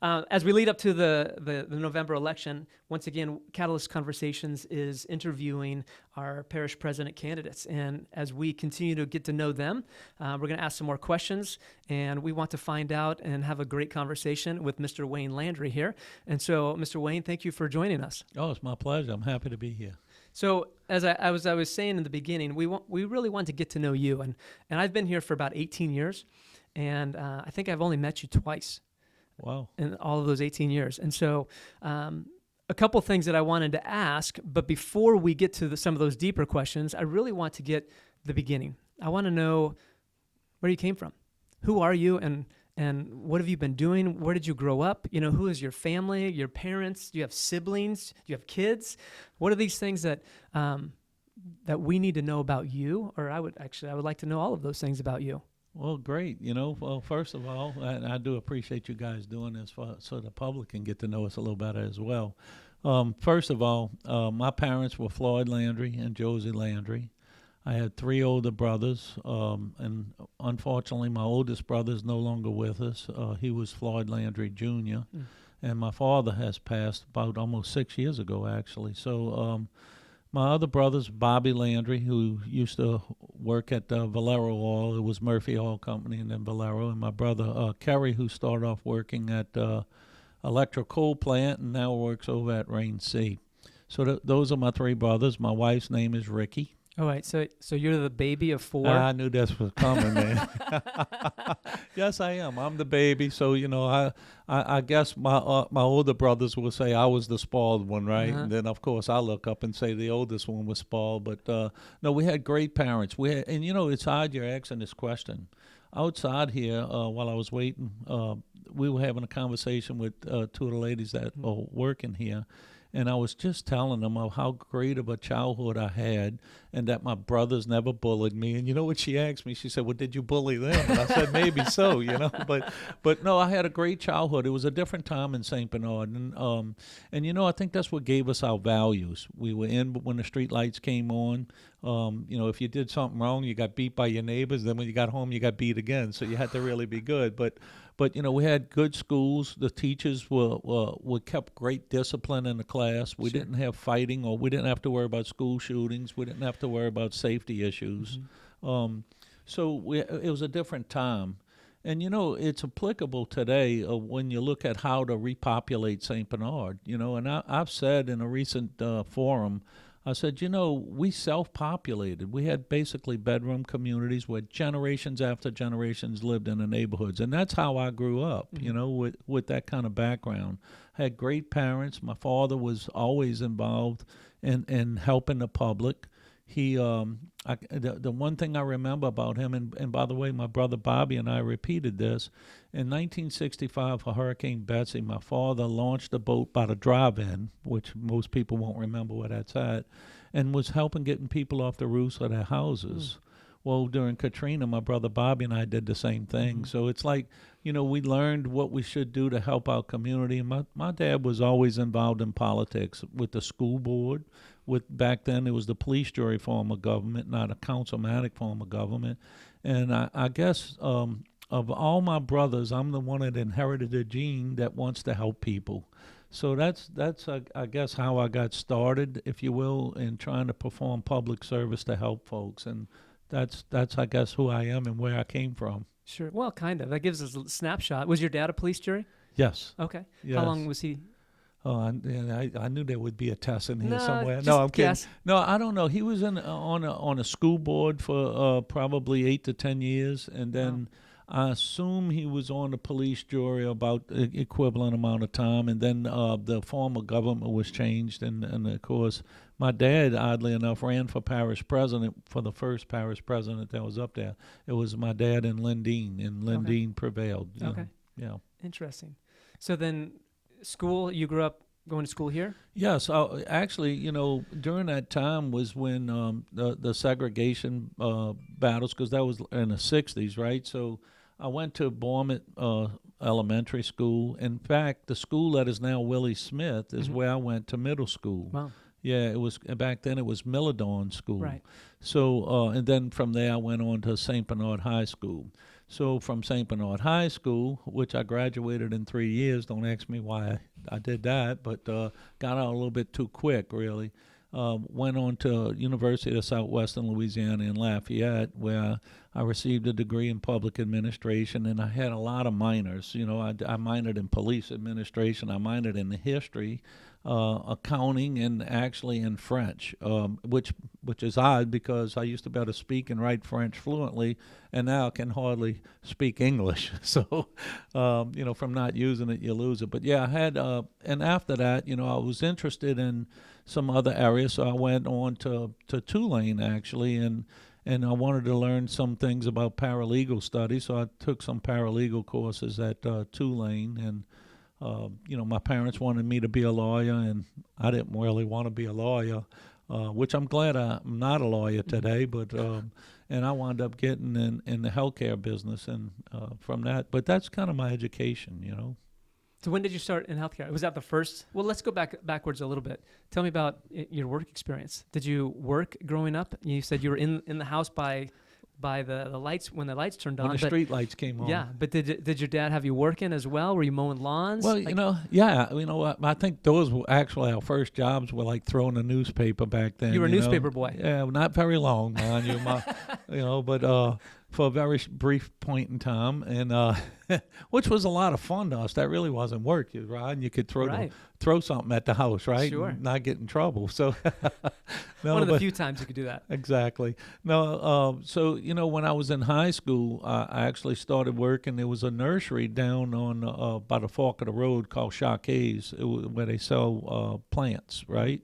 As we lead up to the November election, once again, Catalyst Conversations is interviewing our parish president candidates. And as we continue to get to know them, we're going to ask some more questions. And we want to find out and have a great conversation with Mr. Wayne Landry here. And so, Mr. Wayne, thank you for joining us. Oh, it's my pleasure. I'm happy to be here. So as I was saying in the beginning, we really want to get to know you. And I've been here for about 18 years. And I think I've only met you twice. Wow. In all of those 18 years. And so a couple things that I wanted to ask, but before we get to some of those deeper questions, I really want to get the beginning. I want to know where you came from. Who are you and what have you been doing? Where did you grow up? You know, who is your family, your parents? Do you have siblings? Do you have kids? What are these things that we need to know about you? Or I would like to know all of those things about you. Well, great. Well, first of all, I do appreciate you guys doing this so the public can get to know us a little better as well. First of all, my parents were Floyd Landry and Josie Landry. I had 3 older brothers, and unfortunately, my oldest brother is no longer with us. He was Floyd Landry Jr., and my father has passed about almost 6 years ago, actually. So my other brother's Bobby Landry, who used to work at Valero Oil. It was Murphy Oil Company and then Valero. And my brother Kerry, who started off working at Electric Coal Plant and now works over at Rain C. So those are my 3 brothers. My wife's name is Ricky. All right, so you're the baby of 4? I knew this was coming, man. Yes, I am. I'm the baby. So, I guess my older brothers will say I was the spoiled one, right? And then, of course, I look up and say the oldest one was spoiled. But, no, we had great parents. It's odd you're asking this question. Outside here, while I was waiting, we were having a conversation with 2 of the ladies that are working here. And I was just telling them of how great of a childhood I had and that my brothers never bullied me. And you know what she asked me? She said, well, did you bully them? And I said, maybe so, But no, I had a great childhood. It was a different time in St. Bernard. And I think that's what gave us our values. We were in when the street lights came on. If you did something wrong, you got beat by your neighbors. Then when you got home, you got beat again. So you had to really be good. But we had good schools. The teachers were kept great discipline in the class. We didn't have fighting, or we didn't have to worry about school shootings. We didn't have to worry about safety issues. So it was a different time. And, it's applicable today when you look at how to repopulate St. Bernard. And I've said in a recent forum, I said, we self-populated. We had basically bedroom communities where generations after generations lived in the neighborhoods. And that's how I grew up, with that kind of background. I had great parents. My father was always involved in helping the public. He, the one thing I remember about him, and by the way, my brother Bobby and I repeated this, in 1965 for Hurricane Betsy, my father launched a boat by the drive-in, which most people won't remember where that's at, and was helping getting people off the roofs of their houses. Well, during Katrina, my brother Bobby and I did the same thing. So it's like, we learned what we should do to help our community. And my dad was always involved in politics with the school board. Back then, it was the police jury form of government, not a councilmatic form of government. And I guess of all my brothers, I'm the one that inherited a gene that wants to help people. So that's I guess how I got started, if you will, in trying to perform public service to help folks. And that's I guess who I am and where I came from. Sure. Well, kind of. That gives us a snapshot. Was your dad a police jury? Yes. Okay. Yes. How long was he? Oh, I knew there would be a test in here somewhere. No, I'm kidding. Guess. No, I don't know. He was on a school board for probably 8 to 10 years, and then I assume he was on the police jury about equivalent amount of time, and then the form of government was changed, and of course my dad, oddly enough, ran for parish president, for the first parish president that was up there. It was my dad and Lindeen, and Lindeen prevailed. Okay. Yeah. Interesting. So then, school, you grew up going to school here? Yes. Actually, during that time was when the segregation battles, because that was in the 60s, right? So I went to Bournemouth Elementary School. In fact, the school that is now Willie Smith is where I went to middle school. Wow. Yeah, it was back then. It was Milledorn School. Right. So, and then from there I went on to St. Bernard High School. So from St. Bernard High School, which I graduated in 3 years, don't ask me why I did that, but got out a little bit too quick, really. Went on to University of Southwestern Louisiana in Lafayette, where I received a degree in public administration, and I had a lot of minors. I minored in police administration, I minored in history, accounting, and actually in French, which is odd because I used to be able to speak and write French fluently, and now I can hardly speak English. So, from not using it, you lose it. But yeah, I had, and after that, I was interested in some other areas, so I went on to Tulane actually, and I wanted to learn some things about paralegal studies, so I took some paralegal courses at Tulane, and my parents wanted me to be a lawyer, and I didn't really want to be a lawyer, which I'm glad I'm not a lawyer today, but and I wound up getting in the healthcare business, and from that, but that's kind of my education. So when did you start in healthcare? Was that the first? Well, let's go backwards a little bit. Tell me about your work experience. Did you work growing up? You said you were in the house by the lights when the lights turned on. When the street lights came on. Yeah, but did your dad have you working as well? Were you mowing lawns? Well, I think those were actually our first jobs were like throwing a newspaper back then. You were a newspaper boy. Yeah, not very long, mind you. But for a very brief point in time, and which was a lot of fun to us. That really wasn't work. You ride and you could throw something at the house, right? Sure. And not get in trouble. So one of the few times you could do that. Exactly. No. So when I was in high school, I actually started working. There was a nursery down on by the fork of the road called Shawkey's, where they sell plants, right?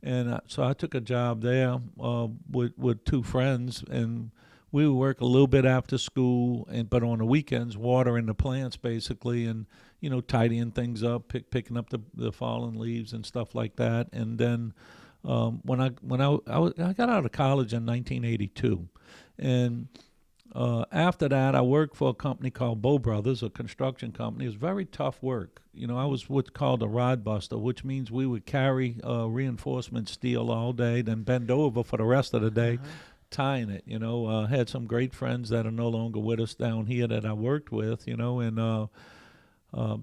And so I took a job there with two friends, and we would work a little bit after school, but on the weekends, watering the plants basically, and tidying things up, picking up the fallen leaves and stuff like that. And then when I got out of college in 1982, and after that, I worked for a company called Bow Brothers, a construction company. It was very tough work. I was what's called a rod buster, which means we would carry reinforcement steel all day, then bend over for the rest of the day. Tying it, had some great friends that are no longer with us down here that I worked with, and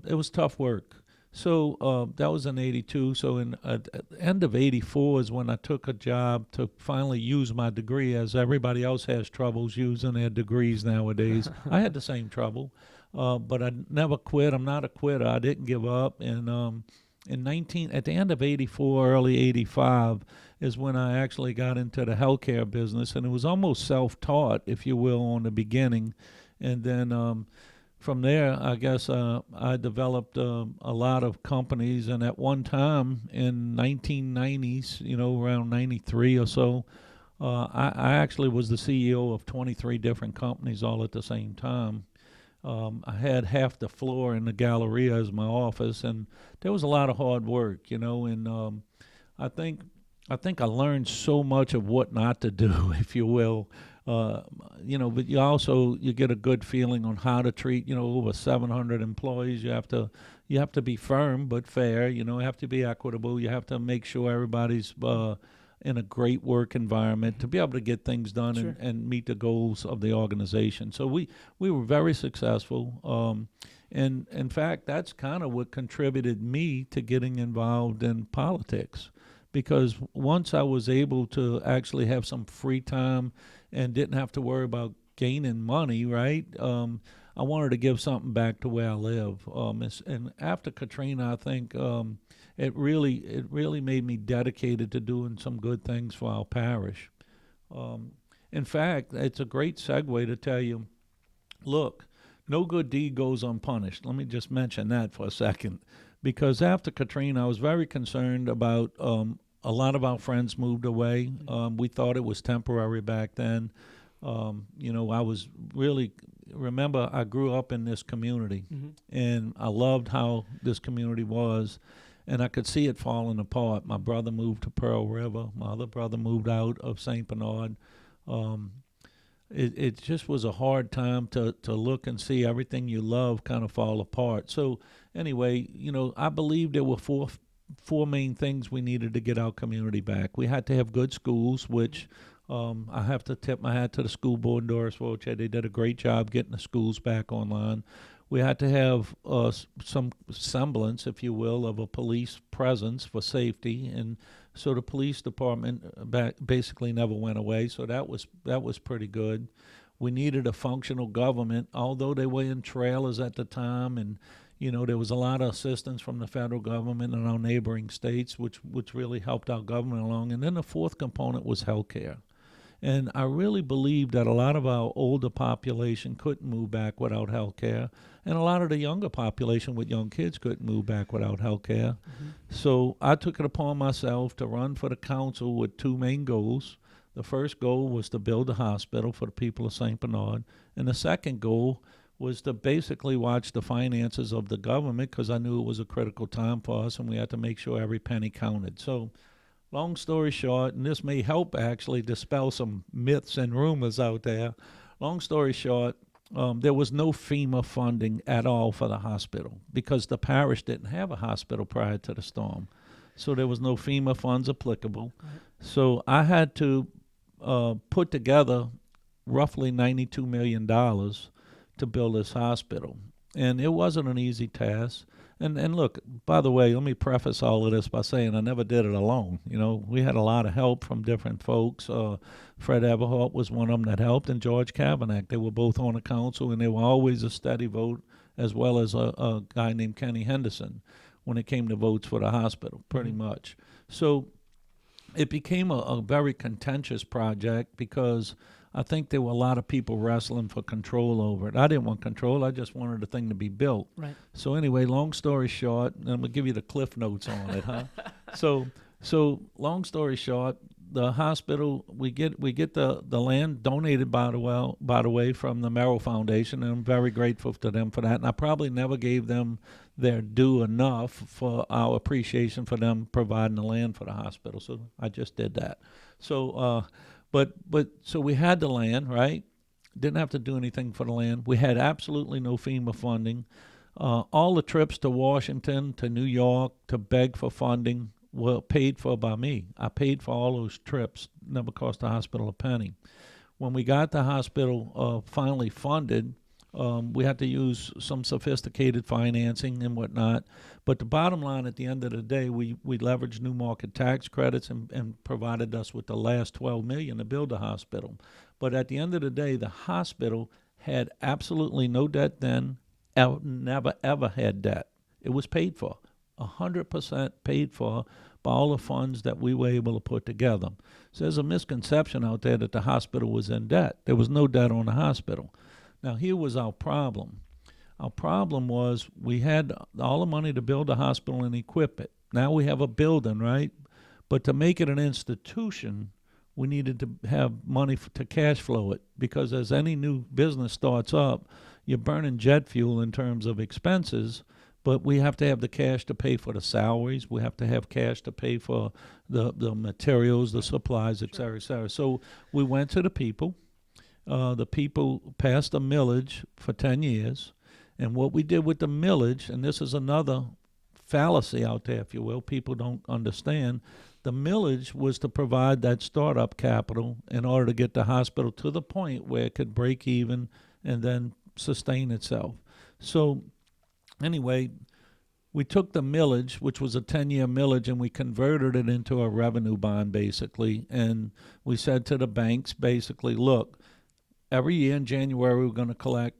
it was tough work. So that was in 82. So at the end of 84 is when I took a job to finally use my degree, as everybody else has troubles using their degrees nowadays. I had the same trouble, but I never quit. I'm not a quitter. I didn't give up. And at the end of 84, early 85 is when I actually got into the healthcare business, and it was almost self-taught, if you will, on the beginning. And then from there, I guess I developed a lot of companies, and at one time in 1990s, around 93 or so, I actually was the CEO of 23 different companies all at the same time. I had half the floor in the Galleria as my office, and there was a lot of hard work, and I think I learned so much of what not to do, if you will, but you get a good feeling on how to treat, over 700 employees. You have to be firm but fair, you have to be equitable. You have to make sure everybody's in a great work environment to be able to get things done. Sure. and meet the goals of the organization. So we were very successful. And in fact, that's kind of what contributed me to getting involved in politics, because once I was able to actually have some free time and didn't have to worry about gaining money, right? I wanted to give something back to where I live. And after Katrina, I think it really made me dedicated to doing some good things for our parish. In fact, it's a great segue to tell you, look, no good deed goes unpunished. Let me just mention that for a second, because after Katrina, I was very concerned about a lot of our friends moved away. We thought it was temporary back then. I was really, remember, I grew up in this community, and I loved how this community was, and I could see it falling apart. My brother moved to Pearl River. My other brother moved out of St. Bernard. It just was a hard time to look and see everything you love kind of fall apart. So anyway, I believe there were four main things we needed to get our community back. We had to have good schools, which I have to tip my hat to the school board in Dorisville. They did a great job getting the schools back online. We had to have some semblance, if you will, of a police presence for safety, and so the police department basically never went away. So that was pretty good. We needed a functional government, although they were in trailers at the time, and there was a lot of assistance from the federal government and our neighboring states, which really helped our government along. And then the fourth component was healthcare. And I really believe that a lot of our older population couldn't move back without health care, and a lot of the younger population with young kids couldn't move back without health care. Mm-hmm. So I took it upon myself to run for the council with two main goals. The first goal was to build a hospital for the people of St. Bernard, and the second goal was to basically watch the finances of the government, because I knew it was a critical time for us, and we had to make sure every penny counted. So long story short, and this may help actually dispel some myths and rumors out there. Long story short, there was no FEMA funding at all for the hospital because the parish didn't have a hospital prior to the storm. So there was no FEMA funds applicable. Right. So I had to put together roughly $92 million to build this hospital. And it wasn't an easy task. And look, by the way, let me preface all of this by saying I never did it alone. We had a lot of help from different folks. Fred Everhart was one of them that helped, and George Kavanagh. They were both on the council, and they were always a steady vote, as well as a guy named Kenny Henderson when it came to votes for the hospital, pretty much. So it became a very contentious project because I think there were a lot of people wrestling for control over it. I didn't want control. I just wanted the thing to be built. Right. So anyway, long story short, and I'm going to give you the cliff notes on it, huh? So long story short, the hospital, we get the land donated, by the way, from the Merrill Foundation, and I'm very grateful to them for that. And I probably never gave them their due enough for our appreciation for them providing the land for the hospital. So I just did that. So so we had the land, right? Didn't have to do anything for the land. We had absolutely no FEMA funding. All the trips to Washington, to New York, to beg for funding were paid for by me. I paid for all those trips. Never cost the hospital a penny. When we got the hospital finally funded, we had to use some sophisticated financing and whatnot. But the bottom line, at the end of the day, we leveraged new market tax credits and provided us with the last $12 million to build the hospital. But at the end of the day, the hospital had absolutely no debt then, never ever had debt. It was paid for, 100% paid for by all the funds that we were able to put together. So there's a misconception out there that the hospital was in debt. There was no debt on the hospital. Now, here was our problem. Our problem was we had all the money to build a hospital and equip it. Now we have a building, right? But to make it an institution, we needed to have money to cash flow it, because as any new business starts up, you're burning jet fuel in terms of expenses, but we have to have the cash to pay for the salaries. We have to have cash to pay for the materials, the supplies, et cetera, et cetera. So we went to the people. The people passed a millage for 10 years. And what we did with the millage, and this is another fallacy out there, if you will, people don't understand, the millage was to provide that startup capital in order to get the hospital to the point where it could break even and then sustain itself. So anyway, we took the millage, which was a 10-year millage, and we converted it into a revenue bond, basically. And we said to the banks, basically, look, every year in January we're going to collect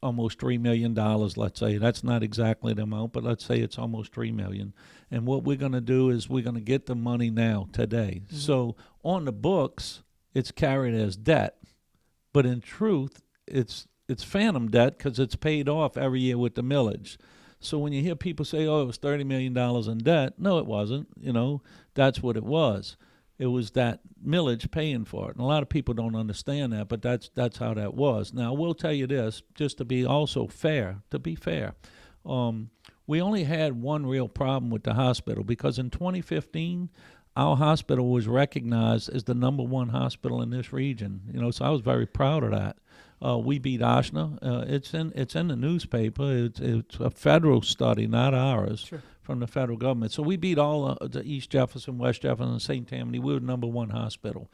almost $3 million, let's say. That's not exactly the amount, but let's say it's almost $3 million. And what we're going to do is we're going to get the money now, today. Mm-hmm. So on the books, it's carried as debt. But in truth, it's phantom debt because it's paid off every year with the millage. So when you hear people say, oh, it was $30 million in debt, no, it wasn't. That's what it was. It was that millage paying for it. And a lot of people don't understand that, but that's how that was. Now, I will tell you this, just to be also fair, we only had one real problem with the hospital, because in 2015, our hospital was recognized as the #1 hospital in this region. So I was very proud of that. We beat Ochsner. It's in the newspaper. It's a federal study, not ours. Sure. from the federal government. So we beat all the East Jefferson, West Jefferson, St. Tammany. We were the #1 hospital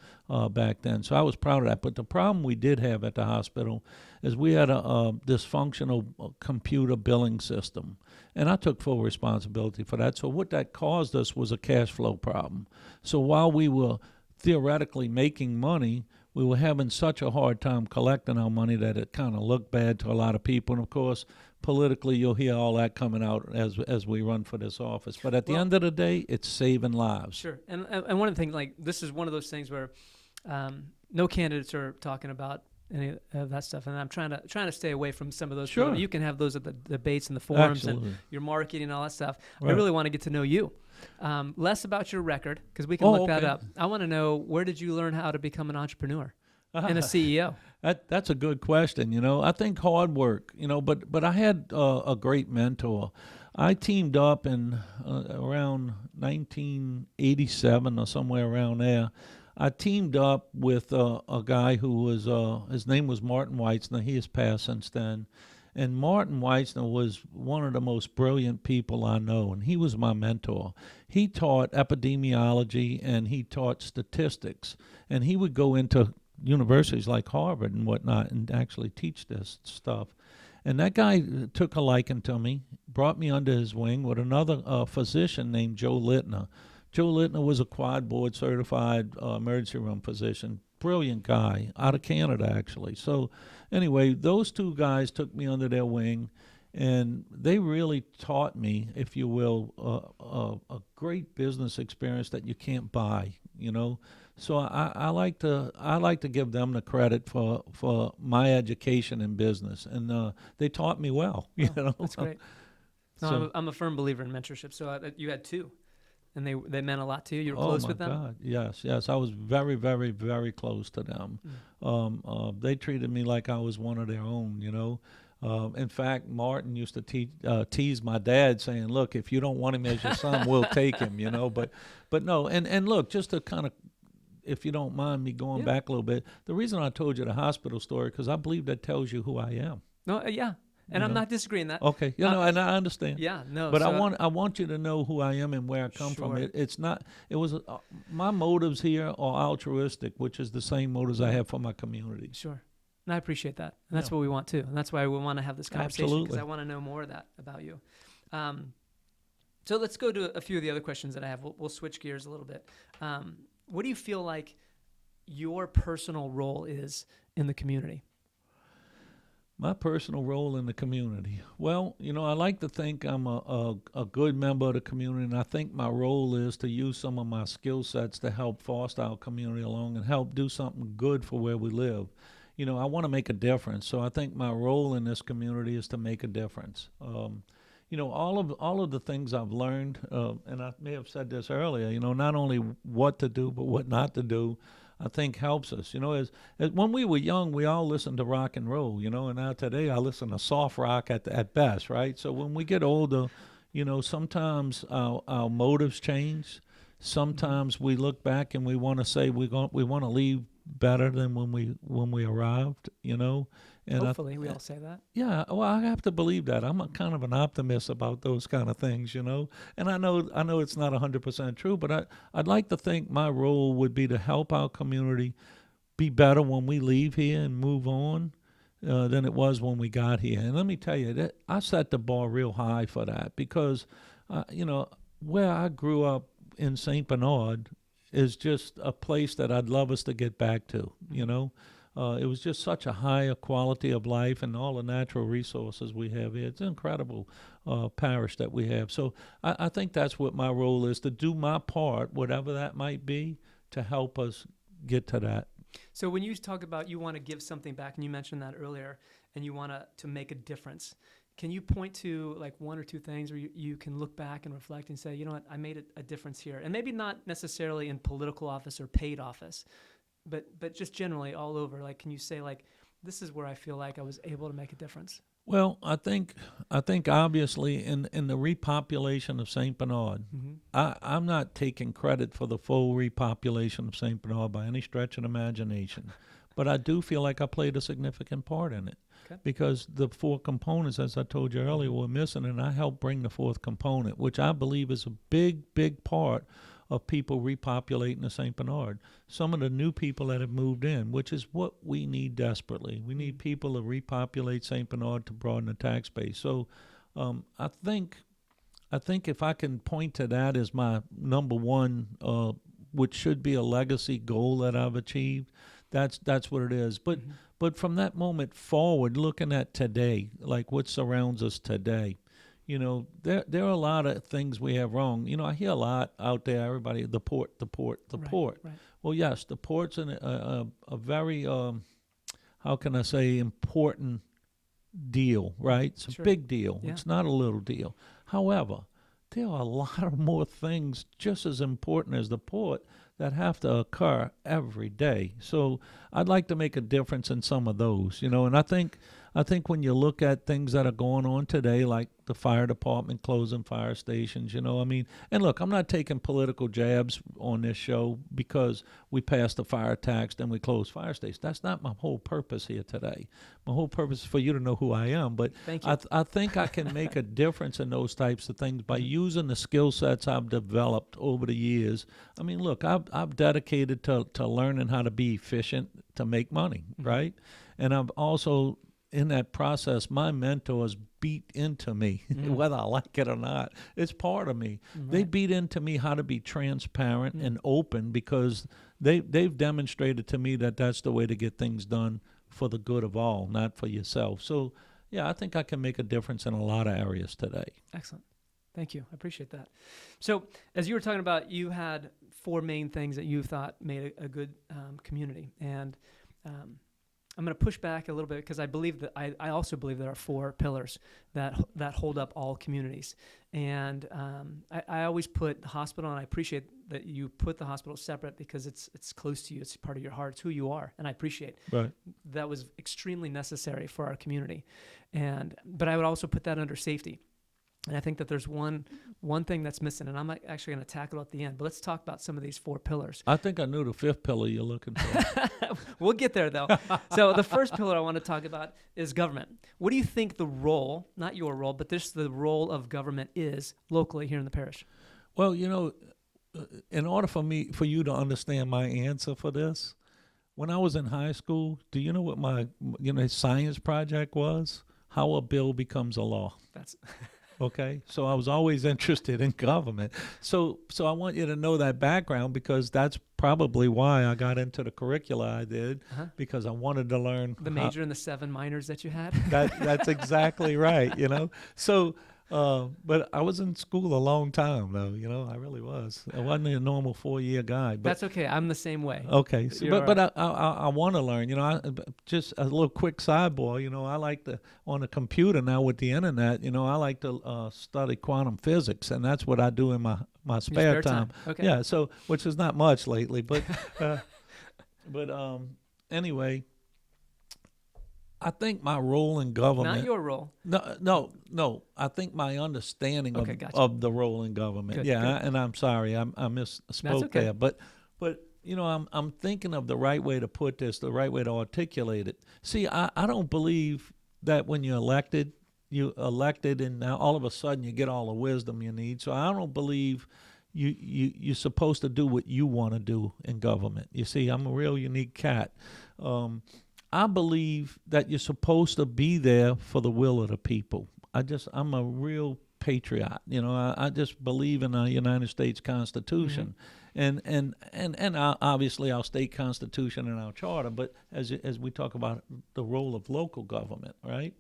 back then. So I was proud of that. But the problem we did have at the hospital is we had a dysfunctional computer billing system. And I took full responsibility for that. So what that caused us was a cash flow problem. So while we were theoretically making money, we were having such a hard time collecting our money that it kind of looked bad to a lot of people. And of course, politically, you'll hear all that coming out as we run for this office. But at the end of the day, it's saving lives. Sure. And one of the things, like, this is one of those things where no candidates are talking about any of that stuff, and I'm trying to stay away from some of those. Sure. You can have those at the debates and the forums. Absolutely. And your marketing and all that stuff. Right. I really want to get to know you. Less about your record, because we can look that up. I want to know, where did you learn how to become an entrepreneur and a CEO? That's a good question. I think hard work. But I had a great mentor. I teamed up in around 1987 or somewhere around there. I teamed up with a guy who was his name was Martin Weitzner. He has passed since then. And Martin Weitzner was one of the most brilliant people I know, and he was my mentor. He taught epidemiology and he taught statistics, and he would go into universities like Harvard and whatnot and actually teach this stuff. And that guy took a liking to me, brought me under his wing with another physician named Joe Littner. Joe Littner was a quad board certified emergency room physician. Brilliant guy, out of Canada actually. So anyway, those two guys took me under their wing, and they really taught me, if you will, a great business experience that you can't buy. So I like to give them the credit for my education in business, and they taught me well. That's great. No, I'm a firm believer in mentorship. So you had two. And they meant a lot to you? You were close with them? Oh, my God, yes. I was very, very, very close to them. They treated me like I was one of their own, In fact, Martin used to tease my dad, saying, look, if you don't want him as your son, we'll take him, But no, and look, just to kind of, if you don't mind me going back a little bit, the reason I told you the hospital story, because I believe that tells you who I am. No, yeah. And I'm not disagreeing that. Okay, and I understand. Yeah, no. But I want you to know who I am and where I come from. It's not. It was my motives here are altruistic, which is the same motives I have for my community. Sure, and I appreciate that, and that's what we want too, and that's why we want to have this conversation, because I want to know more of that about you. So let's go to a few of the other questions that I have. We'll switch gears a little bit. What do you feel like your personal role is in the community? My personal role in the community. Well, I like to think I'm a good member of the community, and I think my role is to use some of my skill sets to help foster our community along and help do something good for where we live. I want to make a difference, so I think my role in this community is to make a difference. All of the things I've learned, and I may have said this earlier, not only what to do, but what not to do, I think helps us. As when we were young, we all listened to rock and roll, and now today I listen to soft rock at best, right? So when we get older, sometimes our motives change. Sometimes we look back and we want to say we want to leave better than when we arrived, And hopefully we all say that. Yeah, well, I have to believe that. I'm a kind of an optimist about those kind of things, And I know it's not 100% true, but I'd like to think my role would be to help our community be better when we leave here and move on than it was when we got here. And let me tell you, that I set the bar real high for that because, where I grew up in St. Bernard is just a place that I'd love us to get back to, It was just such a higher quality of life and all the natural resources we have here. It's an incredible parish that we have. So I think that's what my role is, to do my part, whatever that might be, to help us get to that. So when you talk about you want to give something back, and you mentioned that earlier, and you want to make a difference, can you point to like one or two things where you can look back and reflect and say, you know what, I made a difference here? And maybe not necessarily in political office or paid office, but just generally all over. Like, can you say, like, this is where I feel like I was able to make a difference? Well, I think obviously in the repopulation of St. Bernard, I'm not taking credit for the full repopulation of St. Bernard by any stretch of imagination, but I do feel like I played a significant part in it. Okay. because the four components, as I told you earlier, were missing, and I helped bring the fourth component, which I believe is a big, big part of people repopulating the St. Bernard. Some of the new people that have moved in, which is what we need desperately. We need people to repopulate St. Bernard to broaden the tax base. So I think if I can point to that as my number one, which should be a legacy goal that I've achieved, that's what it is. But from that moment forward, looking at today, like what surrounds us today, there are a lot of things we have wrong. I hear a lot out there, everybody, the port. Right. Well, yes, the port's a very, how can I say, important deal, right? It's a big deal. Yeah. It's not a little deal. However, there are a lot of more things just as important as the port that have to occur every day. So I'd like to make a difference in some of those, and I think when you look at things that are going on today, like the fire department closing fire stations, and look, I'm not taking political jabs on this show because we passed the fire tax, then we closed fire stations. That's not my whole purpose here today. My whole purpose is for you to know who I am, but I think I can make a difference in those types of things by using the skill sets I've developed over the years. I mean, look, I've dedicated to learning how to be efficient to make money, right? And I've also, in that process, my mentors beat into me, whether I like it or not. It's part of me. Right. They beat into me how to be transparent and open because they've demonstrated to me that that's the way to get things done for the good of all, not for yourself. So, yeah, I think I can make a difference in a lot of areas today. Excellent. Thank you. I appreciate that. So as you were talking about, you had four main things that you thought made a good community. And I'm going to push back a little bit because I believe that I also believe there are four pillars that hold up all communities. And I always put the hospital, and I appreciate that you put the hospital separate because it's close to you. It's part of your heart. It's who you are. And I appreciate that was extremely necessary for our community. But I would also put that under safety. And I think that there's one thing that's missing, and I'm actually going to tackle it at the end. But let's talk about some of these four pillars. I think I knew the fifth pillar you're looking for. We'll get there, though. So the first pillar I want to talk about is government. What do you think the role, not your role, but the role of government is locally here in the parish? Well, in order for you to understand my answer for this, when I was in high school, do you know what my science project was? How a bill becomes a law. That's... Okay, so I was always interested in government. So I want you to know that background because that's probably why I got into the curricula I did, because I wanted to learn. The major and the 7 minors that you had? That's exactly right, So, but I was in school a long time, though, I really was. I wasn't a normal 4-year guy. But that's okay. I'm the same way. Okay, so, but I want to learn, just a little quick sidebar, I like to, on the computer now with the internet, I like to study quantum physics, and that's what I do in my spare time. Okay. Yeah, so, which is not much lately, but, anyway, I think my role in government. Not your role. No. I think my understanding of the role in government. Good. And I'm sorry, I misspoke there. But I'm thinking of the right way to put this, the right way to articulate it. See, I don't believe that when you're elected, and now all of a sudden you get all the wisdom you need. So I don't believe you're supposed to do what you want to do in government. You see, I'm a real unique cat. I believe that you're supposed to be there for the will of the people. I'm a real patriot. I just believe in our United States Constitution, and obviously our state constitution and our charter. But as we talk about the role of local government, right?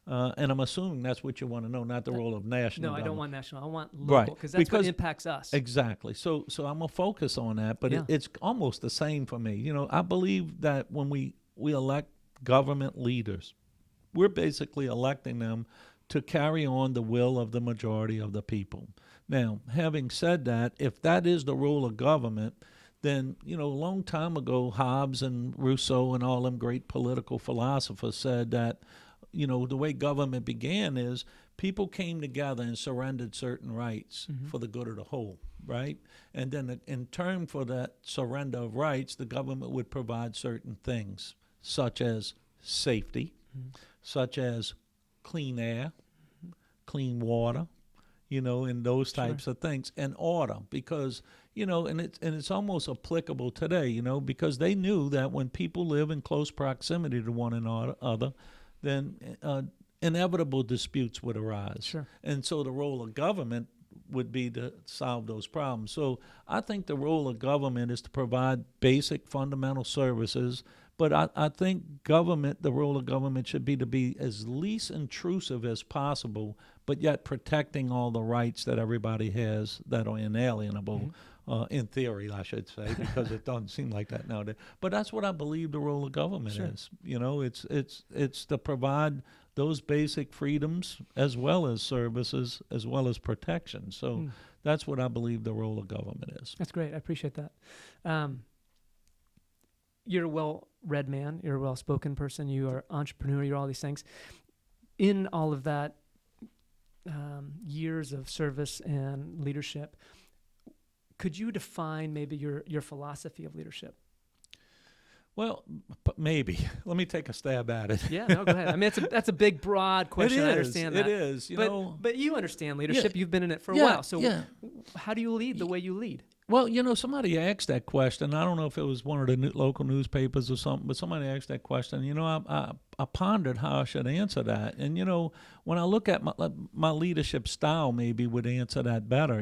And I'm assuming that's what you want to know, not the role of national government. I don't want national. I want local, because that's what impacts us. Exactly. So I'm going to focus on that, but it's almost the same for me. I believe that when we elect government leaders, we're basically electing them to carry on the will of the majority of the people. Now, having said that, if that is the role of government, then, a long time ago, Hobbes and Rousseau and all them great political philosophers said that, the way government began is people came together and surrendered certain rights for the good of the whole, right? And then in turn for that surrender of rights, the government would provide certain things, such as safety, such as clean air, clean water, and those types of things, and order, because and it's almost applicable today, because they knew that when people live in close proximity to one another, then inevitable disputes would arise. Sure. And so the role of government would be to solve those problems. So I think the role of government is to provide basic fundamental services, but I think the role of government should be to be as least intrusive as possible, but yet protecting all the rights that everybody has that are inalienable, in theory, I should say, because it doesn't seem like that nowadays. But that's what I believe the role of government is. It's to provide those basic freedoms as well as services as well as protection. So that's what I believe the role of government is. That's great. I appreciate that. You're a well-read man. You're a well-spoken person. You are an entrepreneur. You're all these things. In all of that years of service and leadership, could you define maybe your philosophy of leadership? Well, maybe. Let me take a stab at it. Yeah, no, go ahead. I mean, that's a big, broad question. I understand that. It is. But you understand leadership. Yeah. You've been in it for a while. So how do you lead the way you lead? Well, somebody asked that question. I don't know if it was one of the local newspapers or something, but somebody asked that question. I pondered how I should answer that. And, when I look at my leadership style, maybe would answer that better.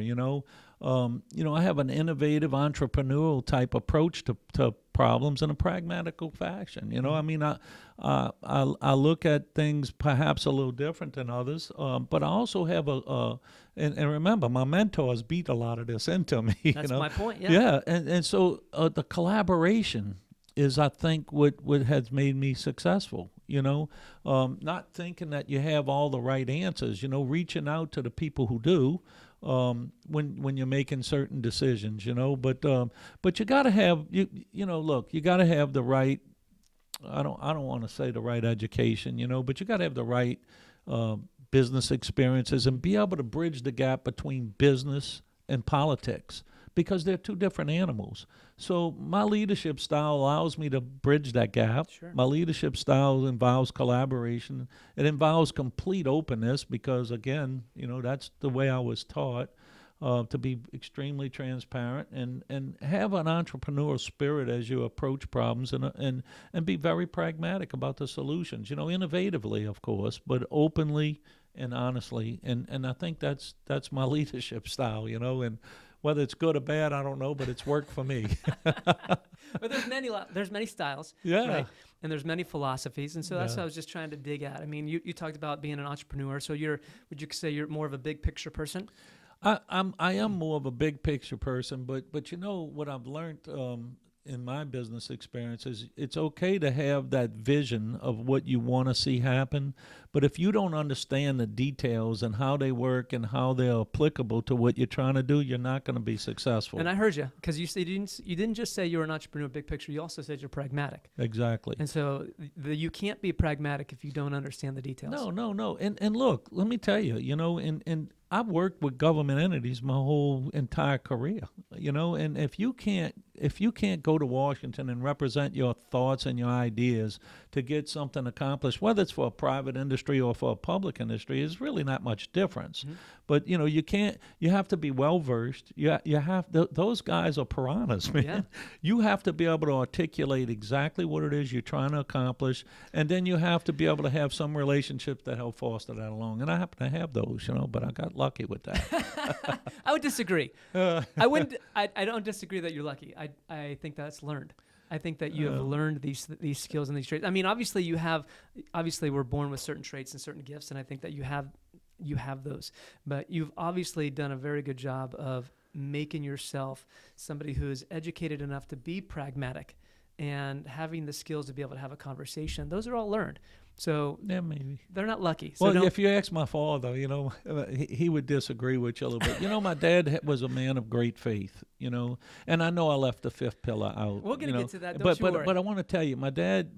I have an innovative entrepreneurial type approach to problems in a pragmatical fashion. I look at things perhaps a little different than others, but I also have and remember, my mentors beat a lot of this into me. That's my point. Yeah. Yeah, and so the collaboration is, I think, what has made me successful. Not thinking that you have all the right answers. Reaching out to the people who do. When you're making certain decisions, but you got to have you got to have the right. I don't want to say the right education, but you got to have the right business experiences and be able to bridge the gap between business and politics, because they're two different animals. So my leadership style allows me to bridge that gap. Sure. My leadership style involves collaboration. It involves complete openness, because, again, that's the way I was taught, to be extremely transparent and have an entrepreneurial spirit as you approach problems, and be very pragmatic about the solutions, innovatively, of course, but openly and honestly. And I think that's my leadership style, and whether it's good or bad, I don't know, but it's worked for me. But there's many styles, yeah, right? And there's many philosophies, and so that's what I was just trying to dig at. I mean, you talked about being an entrepreneur, so would you say you're more of a big picture person? I am more of a big picture person, but what I've learned in my business experience is it's okay to have that vision of what you want to see happen, but if you don't understand the details and how they work and how they're applicable to what you're trying to do, you're not going to be successful. And I heard you, because you didn't just say you're an entrepreneur, big picture. You also said you're pragmatic. Exactly. And so you can't be pragmatic if you don't understand the details. No. And look, let me tell you, and I've worked with government entities my whole entire career, and if you can't go to Washington and represent your thoughts and your ideas to get something accomplished, whether it's for a private industry or for a public industry, it's really not much difference. Mm-hmm. But you have to be well versed. Those guys are piranhas, man. Yeah. You have to be able to articulate exactly what it is you're trying to accomplish, and then you have to be able to have some relationships that help foster that along. And I happen to have those, but I got lucky with that. I would disagree. I don't disagree that you're lucky. I think that's learned. I think that you have learned these skills and these traits. I mean, obviously we're born with certain traits and certain gifts, and I think that you have those. But you've obviously done a very good job of making yourself somebody who is educated enough to be pragmatic and having the skills to be able to have a conversation. Those are all learned. So yeah, maybe they're not lucky. So if you ask my father, he would disagree with you a little bit. My dad was a man of great faith, and I know I left the fifth pillar out. We're going to get to that. But I want to tell you, my dad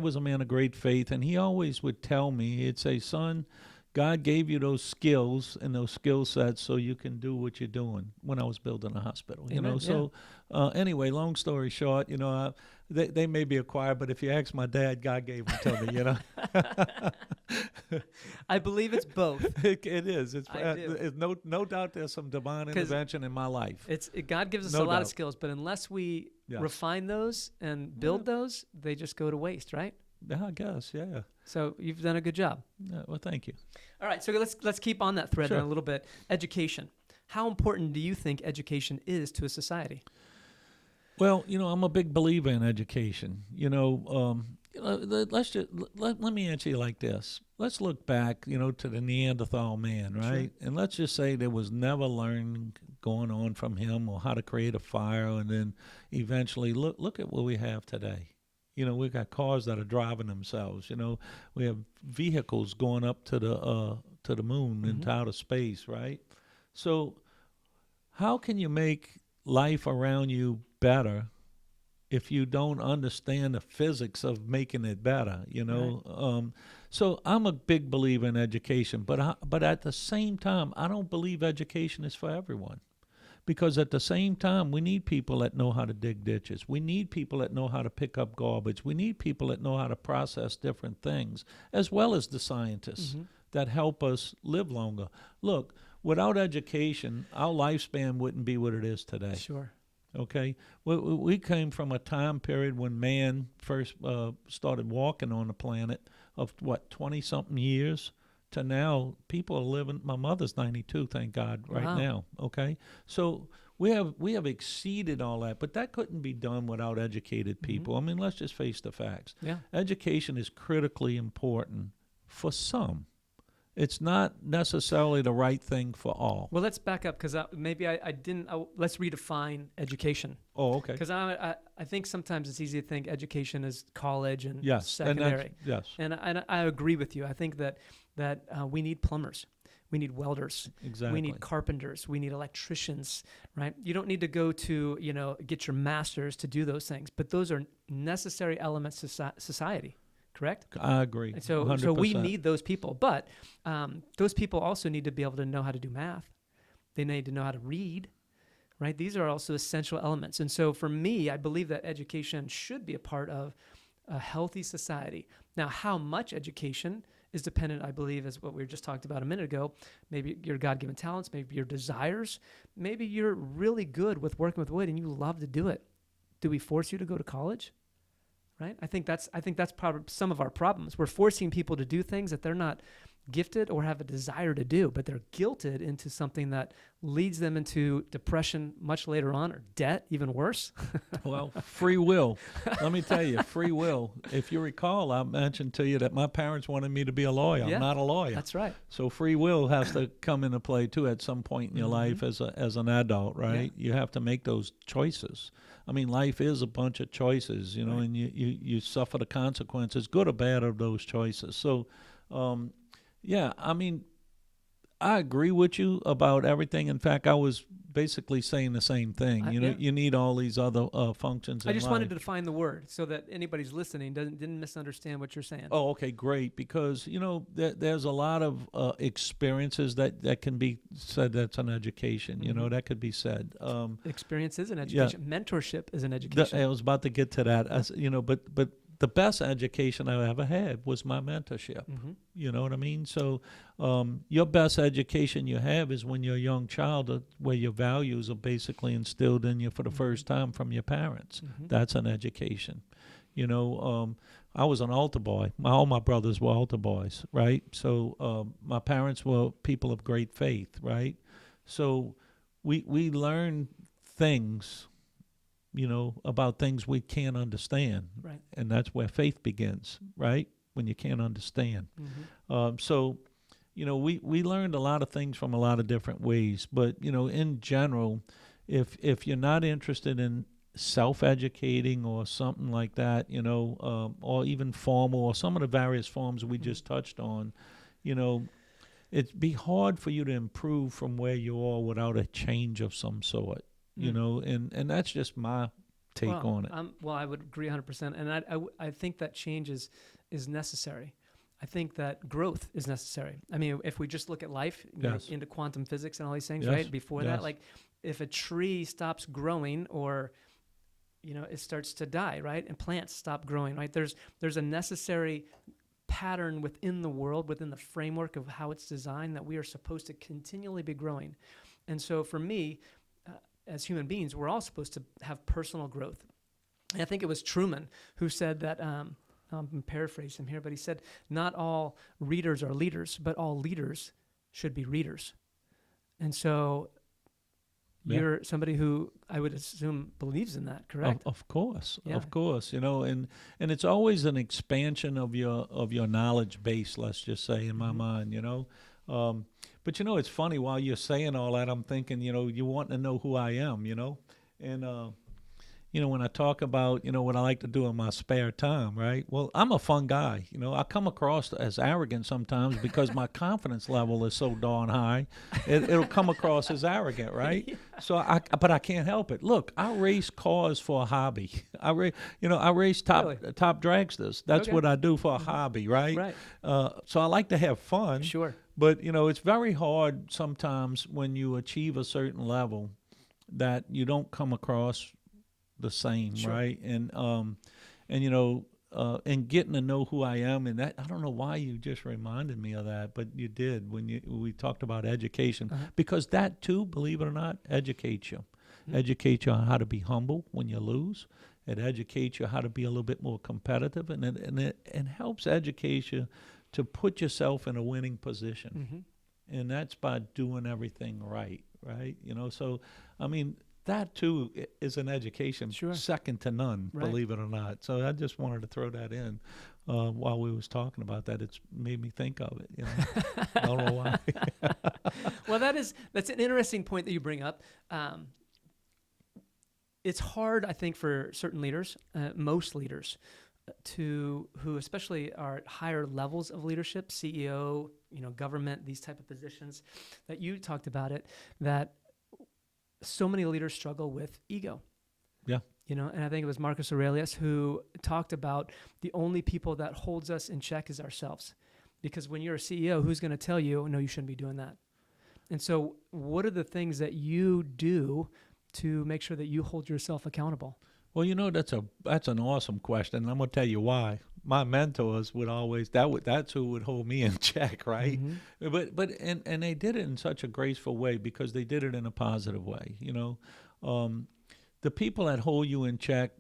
was a man of great faith, and he always would tell me, he'd say, son, God gave you those skills and those skill sets so you can do what you're doing. When I was building a hospital, you Amen. know. So anyway, long story short, you know, they may be acquired, but if you ask my dad, God gave them to me, you know. I believe it's both. It is. I do. It's no doubt there's some divine 'Cause intervention in my life. God gives us No a lot of doubt. skills, but unless we Yes. refine those and build those, they just go to waste, right? Yeah, I guess, yeah. So you've done a good job. Yeah, well, thank you. All right, so let's keep on that thread Sure. there a little bit. Education. How important do you think education is to a society? Well, you know, I'm a big believer in education. Let's just let me answer you like this. Let's look back, you know, to the Neanderthal man, right? Sure. And let's just say there was never learning going on from him or how to create a fire, and then eventually look at what we have today. You know, we've got cars that are driving themselves. You know, we have vehicles going up to the moon into outer space, right? So, how can you make life around you better if you don't understand the physics of making it better? You know, Right. So I'm a big believer in education, but at the same time, I don't believe education is for everyone. Because at the same time, we need people that know how to dig ditches. We need people that know how to pick up garbage. We need people that know how to process different things, as well as the scientists that help us live longer. Look, without education, our lifespan wouldn't be what it is today. Sure. Okay? We came from a time period when man first started walking on the planet of, 20-something years? To now, people are living. My mother's 92, thank God, right Wow. now. Okay, so we have exceeded all that, but that couldn't be done without educated people. I mean, let's just face the facts. Yeah. Education is critically important for some. It's not necessarily the right thing for all. Well, let's back up because maybe I didn't. Let's redefine education. Oh, okay. Because I think sometimes it's easy to think education is college and Yes, and secondary. yes, And I agree with you. I think that we need plumbers, we need welders, exactly. we need carpenters, we need electricians, right? You don't need to go to get your master's to do those things, but those are necessary elements to society. Correct? I agree. And so 100%. we need those people, but those people also need to be able to know how to do math. They need to know how to read, right? These are also essential elements. And so for me, I believe that education should be a part of a healthy society. Now, how much education is dependent, I believe, as what we just talked about a minute ago. Maybe your God-given talents, maybe your desires, maybe you're really good with working with wood and you love to do it. Do we force you to go to college? Right? I think that's probably some of our problems. We're forcing people to do things that they're not gifted or have a desire to do, but they're guilted into something that leads them into depression much later on, or debt, even worse. Well, free will. Let me tell you, free will. If you recall, I mentioned to you that my parents wanted me to be a lawyer. Yeah, I'm not a lawyer. That's right. So free will has to come into play too at some point in your life as an adult, right? Yeah. You have to make those choices. I mean, life is a bunch of choices, you know, Right. and you suffer the consequences, good or bad, of those choices. So, yeah, I mean, I agree with you about everything. In fact, I was basically saying the same thing. You know, Yeah. you need all these other functions in I just life. wanted to define the word so that anybody's listening didn't misunderstand what you're saying. Oh, okay, great. Because, you know, there's a lot of experiences that can be said that's an education. You know, that could be said. Experience is an education. Mentorship is an education. I was about to get to that. You know, but the best education I ever had was my mentorship. You know what I mean? So your best education you have is when you're a young child, where your values are basically instilled in you for the first time from your parents. That's an education. You know, I was an altar boy. All my brothers were altar boys, right? So my parents were people of great faith, right? So we learn things, you know, about things we can't understand. Right. And that's where faith begins, right? When you can't understand. So, you know, we learned a lot of things from a lot of different ways. But, you know, in general, if you're not interested in self-educating or something like that, you know, or even formal or some of the various forms we just touched on, you know, it'd be hard for you to improve from where you are without a change of some sort. You know, and that's just my take on it. Well, I would agree 100%, and I think that change is necessary. I think that growth is necessary. I mean, if we just look at life, Yes. into quantum physics and all these things, Yes. right? Before Yes. that, like if a tree stops growing or, it starts to die, right? And plants stop growing, right? There's a necessary pattern within the world, within the framework of how it's designed, that we are supposed to continually be growing. And so for me, as human beings, we're all supposed to have personal growth. And I think it was Truman who said that, I'm paraphrasing him here, but he said, not all readers are leaders, but all leaders should be readers. And so you're somebody who I would assume believes in that, correct? Of course, Yeah. of course. And it's always an expansion of your knowledge base. Let's just say, in my mind, But it's funny. While you're saying all that, I'm thinking, you want to know who I am, and when I talk about, what I like to do in my spare time, right? Well, I'm a fun guy. I come across as arrogant sometimes because my confidence level is so darn high. It'll come across as arrogant, right? Yeah. So but I can't help it. Look, I race cars for a hobby. I race top dragsters. That's Okay. what I do for a hobby, right? Right. So I like to have fun. Sure. But, it's very hard sometimes when you achieve a certain level that you don't come across the same, Sure. right? And and getting to know who I am, and that, I don't know why you just reminded me of that, but you did when we talked about education, because that too, believe it or not, educates you. Educates you on how to be humble when you lose. It educates you how to be a little bit more competitive, and it helps educate you to put yourself in a winning position. And that's by doing everything right? So, I mean, that too is an education, Sure. second to none, Right. believe it or not. So I just wanted to throw that in while we was talking about that. It's made me think of it. I don't know why. Well, that's an interesting point that you bring up. It's hard, I think, for certain leaders, most leaders, who especially are at higher levels of leadership, CEO, government, these type of positions, that you talked about it, that so many leaders struggle with ego. Yeah. And I think it was Marcus Aurelius who talked about the only people that holds us in check is ourselves. Because when you're a CEO, who's going to tell you, no, you shouldn't be doing that? And so what are the things that you do to make sure that you hold yourself accountable? Well, that's an awesome question, and I'm going to tell you why. My mentors would always that's who would hold me in check, right? But they did it in such a graceful way because they did it in a positive way. The people that hold you in check,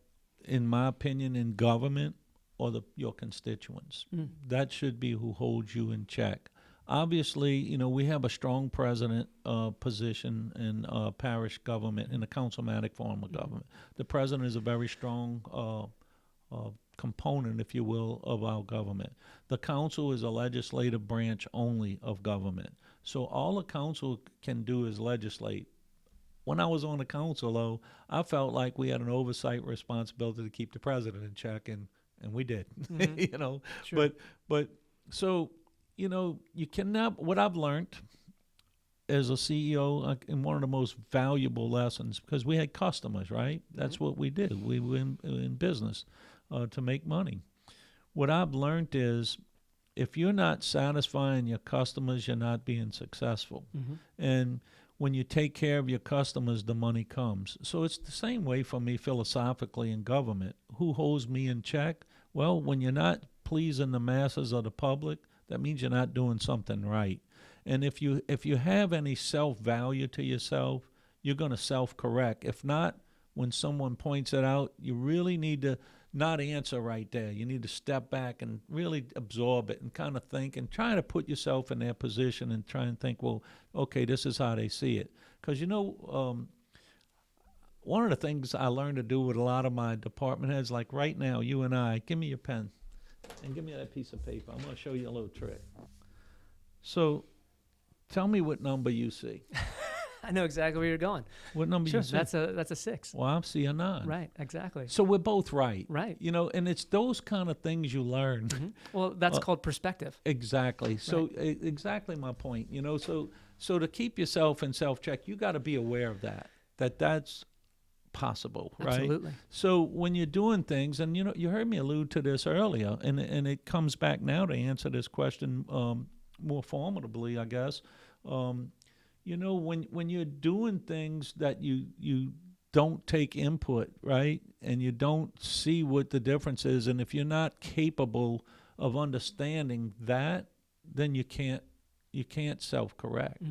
in my opinion, in government, are your constituents. That should be who holds you in check. Obviously, we have a strong president position in parish government, in the councilmatic form of government. The president is a very strong component, if you will, of our government. The council is a legislative branch only of government. So all the council can do is legislate. When I was on the council, though, I felt like we had an oversight responsibility to keep the president in check, and we did. Sure. But so, you cannot. What I've learned as a CEO, and one of the most valuable lessons, because we had customers, right? That's what we did. We were in business to make money. What I've learned is, if you're not satisfying your customers, you're not being successful. And when you take care of your customers, the money comes. So it's the same way for me philosophically in government. Who holds me in check? Well, when you're not pleasing the masses or the public, that means you're not doing something right. And if you have any self-value to yourself, you're going to self-correct. If not, when someone points it out, you really need to not answer right there. You need to step back and really absorb it and kind of think and try to put yourself in their position and try and think, well, okay, this is how they see it. Because, one of the things I learned to do with a lot of my department heads, like right now, you and I, give me your pen and give me that piece of paper. I'm going to show you a little trick. So tell me what number you see. I know exactly where you're going. What number Sure, you see? that's a 6. Well, I see a 9. Right, exactly. So we're both right. Right. And it's those kind of things you learn. Well, that's called perspective. Exactly. So exactly my point. So to keep yourself in self-check, you got to be aware of that. That's possible, right? Absolutely. So when you're doing things, and you heard me allude to this earlier, and it comes back now to answer this question more formidably, I guess. When you're doing things that you don't take input, right, and you don't see what the difference is, and if you're not capable of understanding that, then you can't self-correct.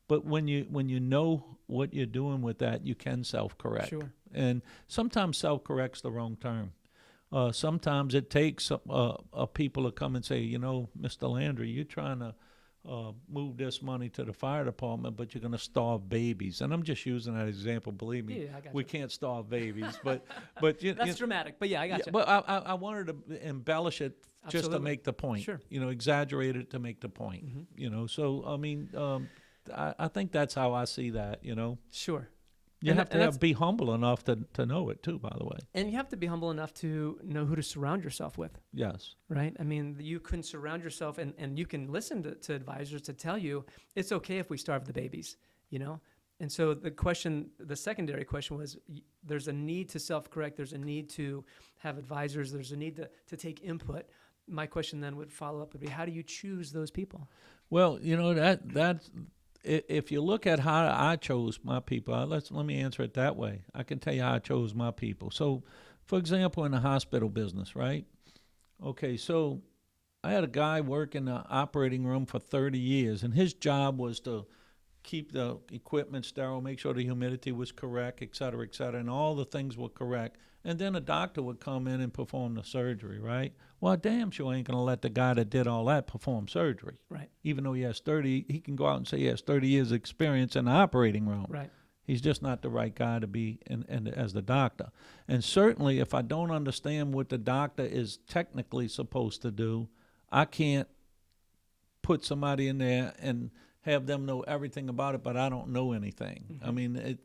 But when you know what you're doing with that, you can self-correct. Sure. And sometimes self-correct's the wrong term. Sometimes it takes people to come and say, Mr. Landry, you're trying to move this money to the fire department, but you're going to starve babies. And I'm just using that example. Believe me, we can't starve babies. But that's dramatic. But yeah, I got you. Yeah, but I wanted to embellish it just Absolutely. to make the point. Sure. Exaggerate it to make the point. So I mean, I think that's how I see that. Sure. You have to be humble enough to know it too, by the way. And you have to be humble enough to know who to surround yourself with. Yes. Right? I mean, you can surround yourself and you can listen to advisors to tell you it's okay if we starve the babies, And so the secondary question was, there's a need to self-correct, there's a need to have advisors, there's a need to take input. My question then would follow up would be, how do you choose those people? Well, that's if you look at how I chose my people, let me answer it that way. I can tell you how I chose my people. So, for example, in the hospital business, right? Okay, so I had a guy work in the operating room for 30 years, and his job was to keep the equipment sterile, make sure the humidity was correct, et cetera, and all the things were correct. And then a doctor would come in and perform the surgery, right? Well, damn sure ain't going to let the guy that did all that perform surgery. Right. Even though he can go out and say he has 30 years experience in the operating room. Right. He's just not the right guy to be as the doctor. And certainly if I don't understand what the doctor is technically supposed to do, I can't put somebody in there and have them know everything about it, but I don't know anything. Mm-hmm. I mean,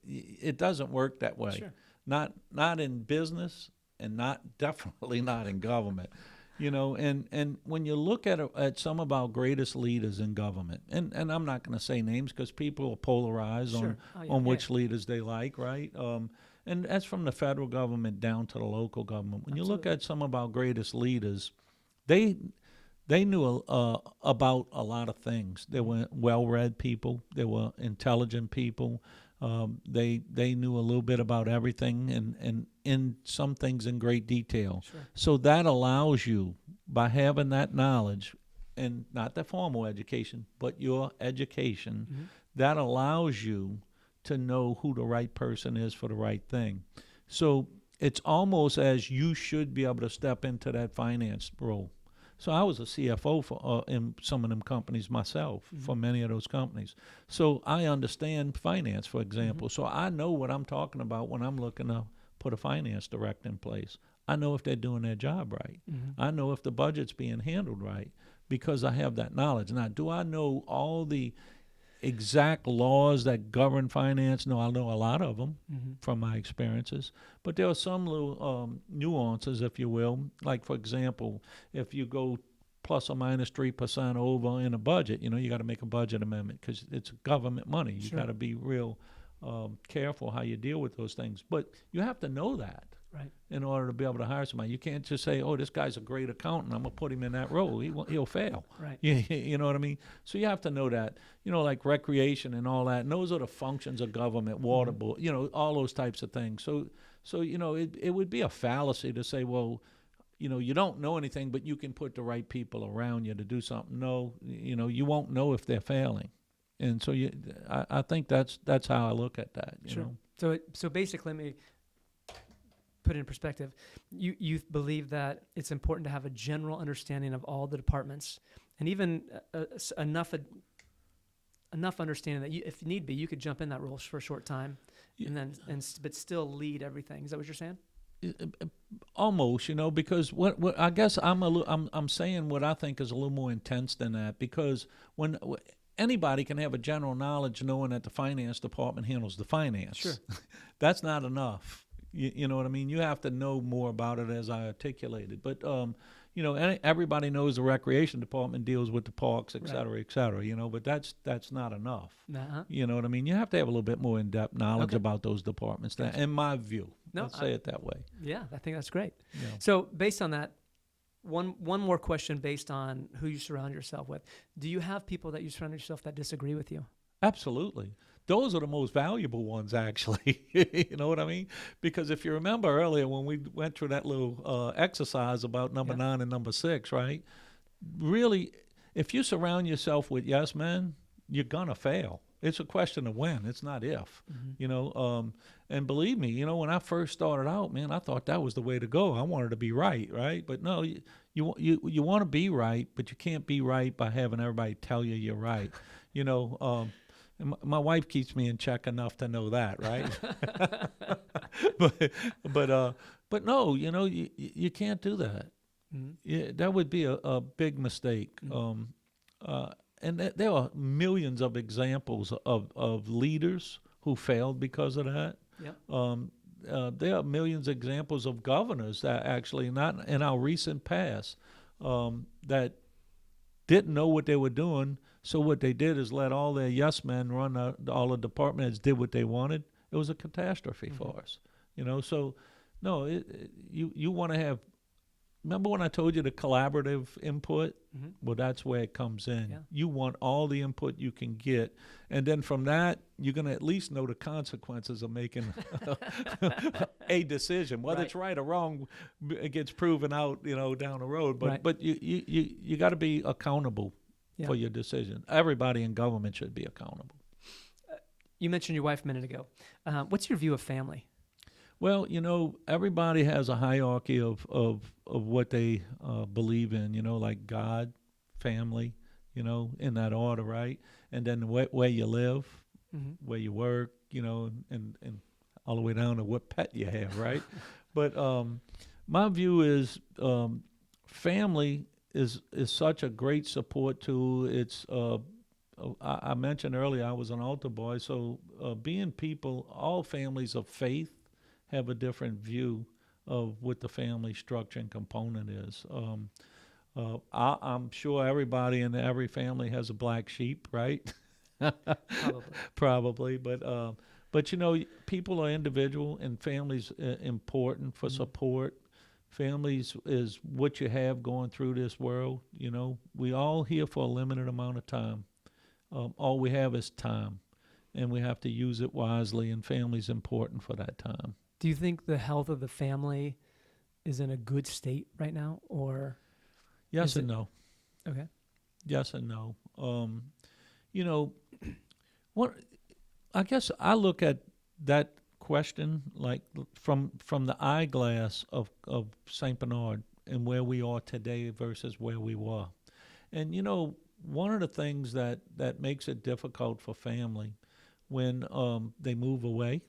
it doesn't work that way. Sure. Not in business, and definitely not in government. And when you look at some of our greatest leaders in government, and I'm not going to say names because people are polarized sure. on which leaders they like, right? And that's from the federal government down to the local government. When Absolutely. you look at some of our greatest leaders, they knew about a lot of things. They were well-read people. They were intelligent people. They knew a little bit about everything and in some things in great detail. Sure. So that allows you, by having that knowledge, and not the formal education, but your education, mm-hmm. that allows you to know who the right person is for the right thing. So it's almost as you should be able to step into that finance role. So I was a CFO for in some of them companies myself, mm-hmm. for many of those companies. So I understand finance, for example. Mm-hmm. So I know what I'm talking about when I'm looking to put a finance director in place. I know if they're doing their job right. Mm-hmm. I know if the budget's being handled right because I have that knowledge. Now, do I know all the exact laws that govern finance? No, I know a lot of them mm-hmm. from my experiences, but there are some little nuances, if you will. Like, for example, if you go plus or minus 3% over in a budget, you got to make a budget amendment because it's government money. You Sure. got to be real careful how you deal with those things, but you have to know that. Right. In order to be able to hire somebody. You can't just say, oh, this guy's a great accountant, I'm going to put him in that role. He'll fail. Right. You know what I mean? So you have to know that, like recreation and all that. And those are the functions of government, water board, all those types of things. So it would be a fallacy to say, well, you don't know anything, but you can put the right people around you to do something. No, you won't know if they're failing. And so I think that's how I look at that. Sure. So basically, let me put it in perspective. You believe that it's important to have a general understanding of all the departments, and even enough understanding that if need be, you could jump in that role for a short time, but still lead everything. Is that what you're saying? Almost, because what I guess I'm saying what I think is a little more intense than that, because when anybody can have a general knowledge knowing that the finance department handles the finance. Sure. That's not enough. You know what I mean? You have to know more about it, as I articulated. But, everybody knows the recreation department deals with the parks, et Right. cetera, et cetera, but that's not enough. Uh-huh. You know what I mean? You have to have a little bit more in-depth knowledge Okay. about those departments, Gotcha. in my view. No, Let's say it that way. Yeah, I think that's great. Yeah. So based on that, one more question based on who you surround yourself with. Do you have people that you surround yourself that disagree with you? Absolutely. Those are the most valuable ones, actually. You know what I mean? Because if you remember earlier when we went through that little exercise about number 9 and number 6, right? Really, if you surround yourself with yes men, you're going to fail. It's a question of when. It's not if. And believe me, when I first started out, man, I thought that was the way to go. I wanted to be right? But no, you want to be right, but you can't be right by having everybody tell you you're right. And my wife keeps me in check enough to know that, right? but no, you can't do that. Mm-hmm. Yeah, that would be a big mistake. And there are millions of examples of leaders who failed because of that. Yeah. There are millions of examples of governors that actually, not in our recent past, that didn't know what they were doing. So what they did is let all their yes men run, all the department heads did what they wanted. It was a catastrophe for us. So no, you want to have. Remember when I told you the collaborative input? Mm-hmm. Well, that's where it comes in. Yeah. You want all the input you can get. And then from that, you're going to at least know the consequences of making a decision. Whether it's right or wrong, it gets proven out, down the road. But you got to be accountable for your decision. Everybody in government should be accountable. You mentioned your wife a minute ago. What's your view of family? Well, everybody has a hierarchy of what they believe in, like God, family, in that order, right? And then where you live, where you work, and all the way down to what pet you have, right? But my view is family is such a great support tool. It's I mentioned earlier I was an altar boy, so being people, all families of faith have a different view of what the family structure and component is. I'm sure everybody in every family has a black sheep, right? Probably. But people are individual, and families important for support. Families is what you have going through this world. We all here for a limited amount of time. All we have is time, and we have to use it wisely, and family's important for that time. Do you think the health of the family is in a good state right now, or? Yes and no. Okay. Yes and no. What I guess I look at that question like from the eyeglass of Saint Bernard and where we are today versus where we were. And one of the things that makes it difficult for family when they move away,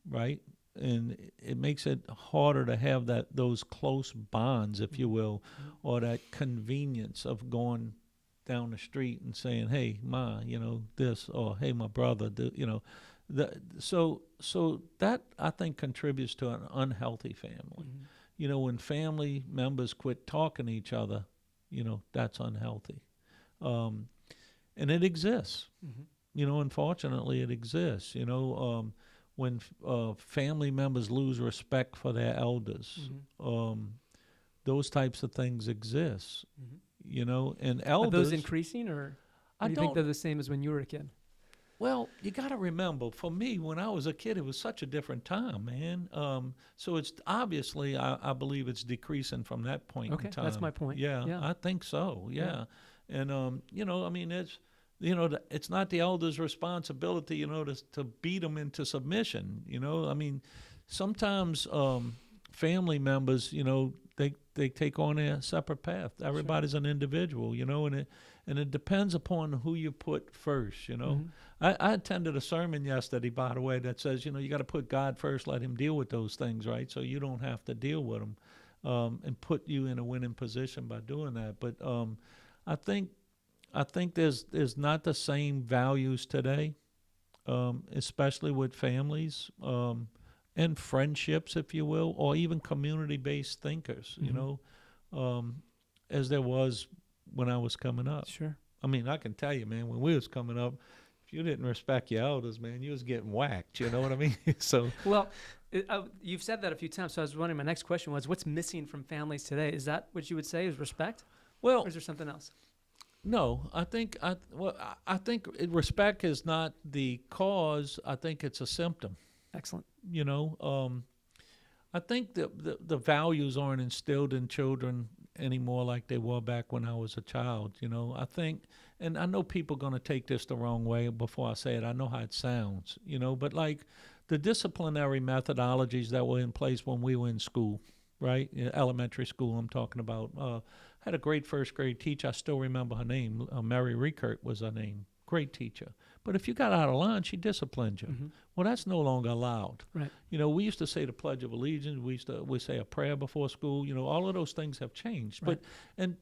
right? And it makes it harder to have those close bonds, if you will, or that convenience of going down the street and saying, "Hey, Ma, this," or "Hey, my brother," so that I think contributes to an unhealthy family. When family members quit talking to each other, that's unhealthy, and it exists. Unfortunately, it exists. When family members lose respect for their elders, those types of things exist. And elders. Are those increasing, or do you think they're the same as when you were a kid? Well, you got to remember, for me, when I was a kid, it was such a different time, man. So it's obviously, I believe it's decreasing from that point in time. Okay, that's my point. Yeah, I think so. Yeah. And it's not the elder's responsibility, to beat them into submission. Sometimes family members, they take on a separate path. Everybody's an individual, and it depends upon who you put first. I attended a sermon yesterday, by the way, that says, you got to put God first, let Him deal with those things, right? So you don't have to deal with them, and put you in a winning position by doing that. But I think there's not the same values today, especially with families and friendships, if you will, or even community-based thinkers. as there was when I was coming up. Sure. I mean, I can tell you, man, when we was coming up, if you didn't respect your elders, man, you was getting whacked. You know what I mean? So, well, you've said that a few times. So I was wondering, my next question was, what's missing from families today? Is that what you would say is respect? well, Or is there something else? no, I think respect is not the cause. I think it's a symptom. Excellent. You know, I think the values aren't instilled in children anymore like they were back when I was a child. You know, I think, and I know people are going to take this the wrong way before I say it. I know how it sounds, you know, but like the disciplinary methodologies that were in place when we were in school, right? Elementary school, I'm talking about. Had a great first grade teacher. I still remember her name. Mary Riekert was her name. Great teacher. But if you got out of line, she disciplined you. Mm-hmm. Well, that's no longer allowed. Right. You know, we used to say the Pledge of Allegiance. We say a prayer before school. You know, all of those things have changed. Right. But and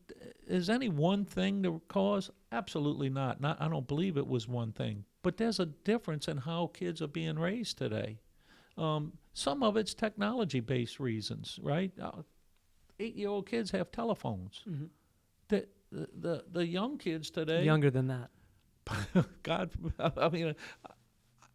is any one thing the cause? Absolutely not. I don't believe it was one thing. But there's a difference in how kids are being raised today. Some of it's technology-based reasons, right? 8-year-old kids have telephones. Mm-hmm. The young kids today, Younger than that. God, I mean,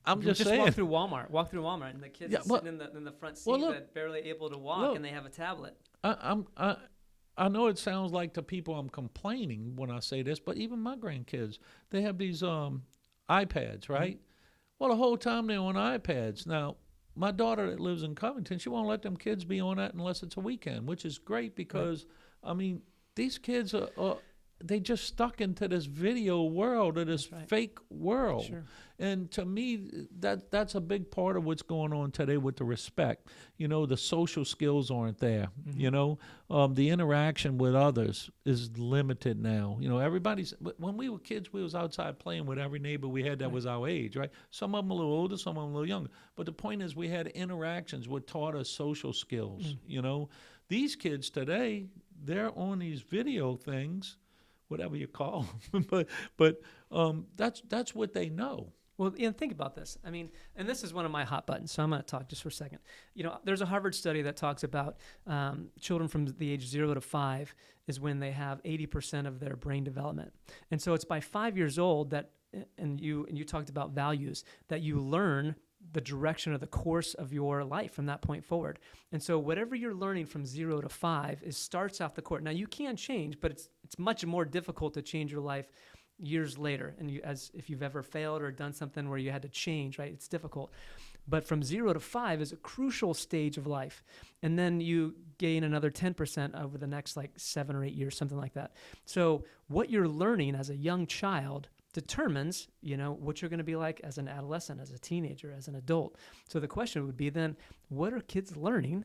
I'm You just just saying. walk through Walmart, and the kids Yeah, are well- sitting in the front seat well, look, that barely able to walk, look. and they have a tablet. I know it sounds like to people I'm complaining when I say this, but even my grandkids, they have these iPads, right? Well, the whole time they're on iPads. Now, my daughter that lives in Covington, she won't let them kids be on that unless it's a weekend, which is great because, I mean, these kids are they just stuck into this video world or this fake world. Sure. And to me, that's a big part of what's going on today with the respect. You know, the social skills aren't there. Mm-hmm. You know, the interaction with others is limited now. You know, when we were kids, we was outside playing with every neighbor we had that was our age, right? Some of them a little older, some of them a little younger. But the point is we had interactions what taught us social skills, you know. These kids today, they're on these video things, whatever you call them, but that's what they know. Well, Ian, think about this. I mean, and this is one of my hot buttons, so I'm going to talk just for a second. You know, there's a Harvard study that talks about children from the age 0 to 5 is when they have 80% of their brain development. And so it's by 5 years old that, and you talked about values, that you learn the direction or the course of your life from that point forward. And so whatever you're learning from 0 to 5 starts off the course. Now, you can change, but it's much more difficult to change your life years later, and if you've ever failed or done something where you had to change, right? It's difficult. But from 0 to 5 is a crucial stage of life, and then you gain another 10% over the next 7 or 8 years, something like that. So what you're learning as a young child determines, you know, what you're going to be like as an adolescent, as a teenager, as an adult. So the question would be then, what are kids learning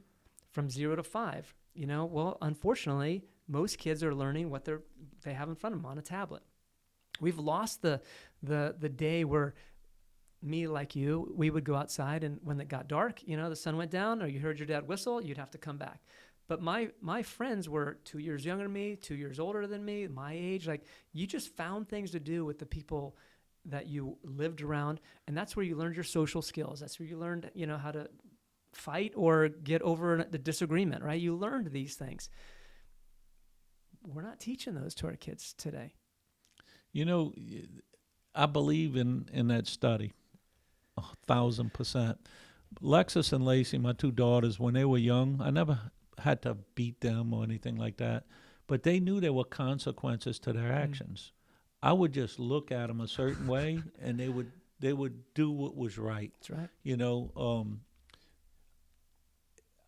from 0 to 5? You know, well, unfortunately, most kids are learning what they have in front of them on a tablet. We've lost the day where me, like you, we would go outside, and when it got dark, you know, the sun went down, or you heard your dad whistle, you'd have to come back. But my friends were 2 years younger than me, 2 years older than me, my age. Like, you just found things to do with the people that you lived around, and that's where you learned your social skills. That's where you learned, you know, how to fight or get over the disagreement, right? You learned these things. We're not teaching those to our kids today. You know, I believe in that study 1,000%. Lexus and Lacey, my two daughters, when they were young, I never had to beat them or anything like that, but they knew there were consequences to their actions. I would just look at them a certain way, and they would do what was right. That's right. You know,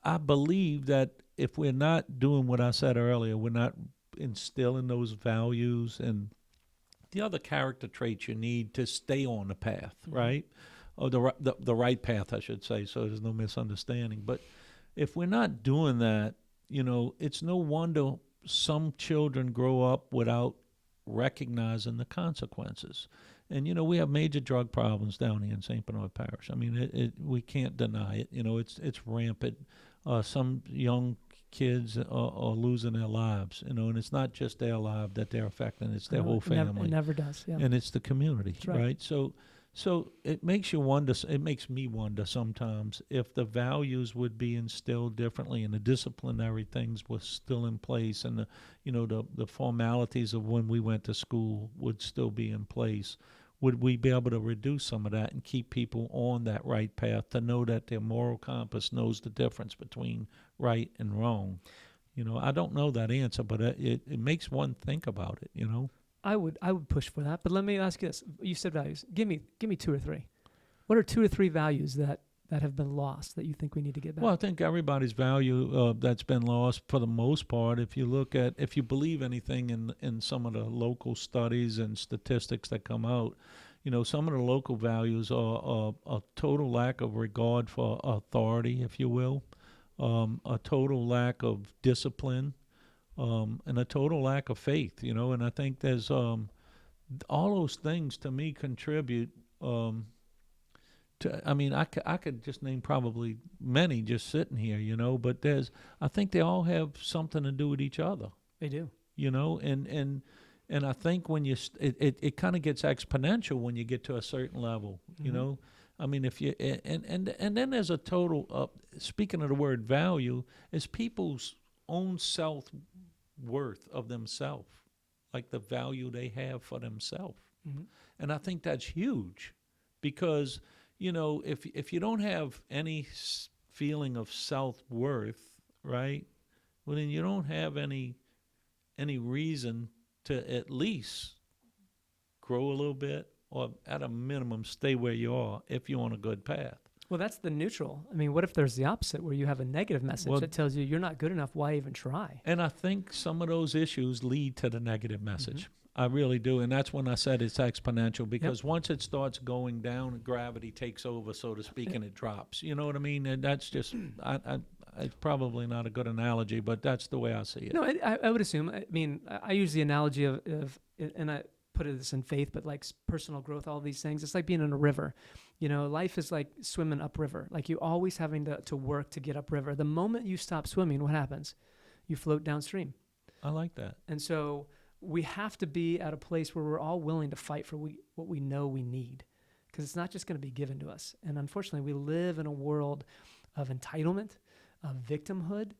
I believe that if we're not doing what I said earlier, we're not instilling those values and the other character traits you need to stay on the path, right? Or the right path, I should say, so there's no misunderstanding. But if we're not doing that, you know, it's no wonder some children grow up without recognizing the consequences. And, you know, we have major drug problems down here in St. Bernard Parish. I mean, we can't deny it. You know, it's rampant. Some young kids are losing their lives, you know, and it's not just their life that they're affecting, it's their whole family. It never does, yeah. And it's the community, That's right. So So it makes you wonder. It makes me wonder sometimes if the values would be instilled differently, and the disciplinary things were still in place, and the formalities of when we went to school would still be in place. Would we be able to reduce some of that and keep people on that right path to know that their moral compass knows the difference between right and wrong? I don't know that answer, but it makes one think about it. I would push for that, but let me ask you this: you said values. Give me 2 or 3. What are 2 or 3 values that have been lost that you think we need to get back? Well, I think everybody's value that's been lost for the most part. If you believe anything in some of the local studies and statistics that come out, some of the local values are a total lack of regard for authority, if you will, a total lack of discipline, and a total lack of faith. And I think there's all those things to me contribute. I could just name probably many just sitting here, but I think they all have something to do with each other. They do. And I think when it kind of gets exponential when you get to a certain level, Mm-hmm. if you and then there's a total. Speaking of the word value, is people's own self-worth of themselves, like the value they have for themselves. Mm-hmm. And I think that's huge because, if you don't have any feeling of self-worth, right, well, then you don't have any reason to at least grow a little bit or at a minimum stay where you are if you're on a good path. Well, that's the neutral. I mean, what if there's the opposite, where you have a negative message that tells you you're not good enough? Why even try? And I think some of those issues lead to the negative message. Mm-hmm. I really do. And that's when I said it's exponential, because once it starts going down, gravity takes over, so to speak, and it drops. You know what I mean? And that's just, it's probably not a good analogy, but that's the way I see it. No, I would assume. I mean, I use the analogy of and I put this in faith, but like personal growth, all these things. It's like being in a river. Life is like swimming upriver. Like you always having to work to get upriver. The moment you stop swimming, what happens? You float downstream. I like that. And so we have to be at a place where we're all willing to fight for what we know we need, because it's not just going to be given to us. And unfortunately, we live in a world of entitlement, of victimhood,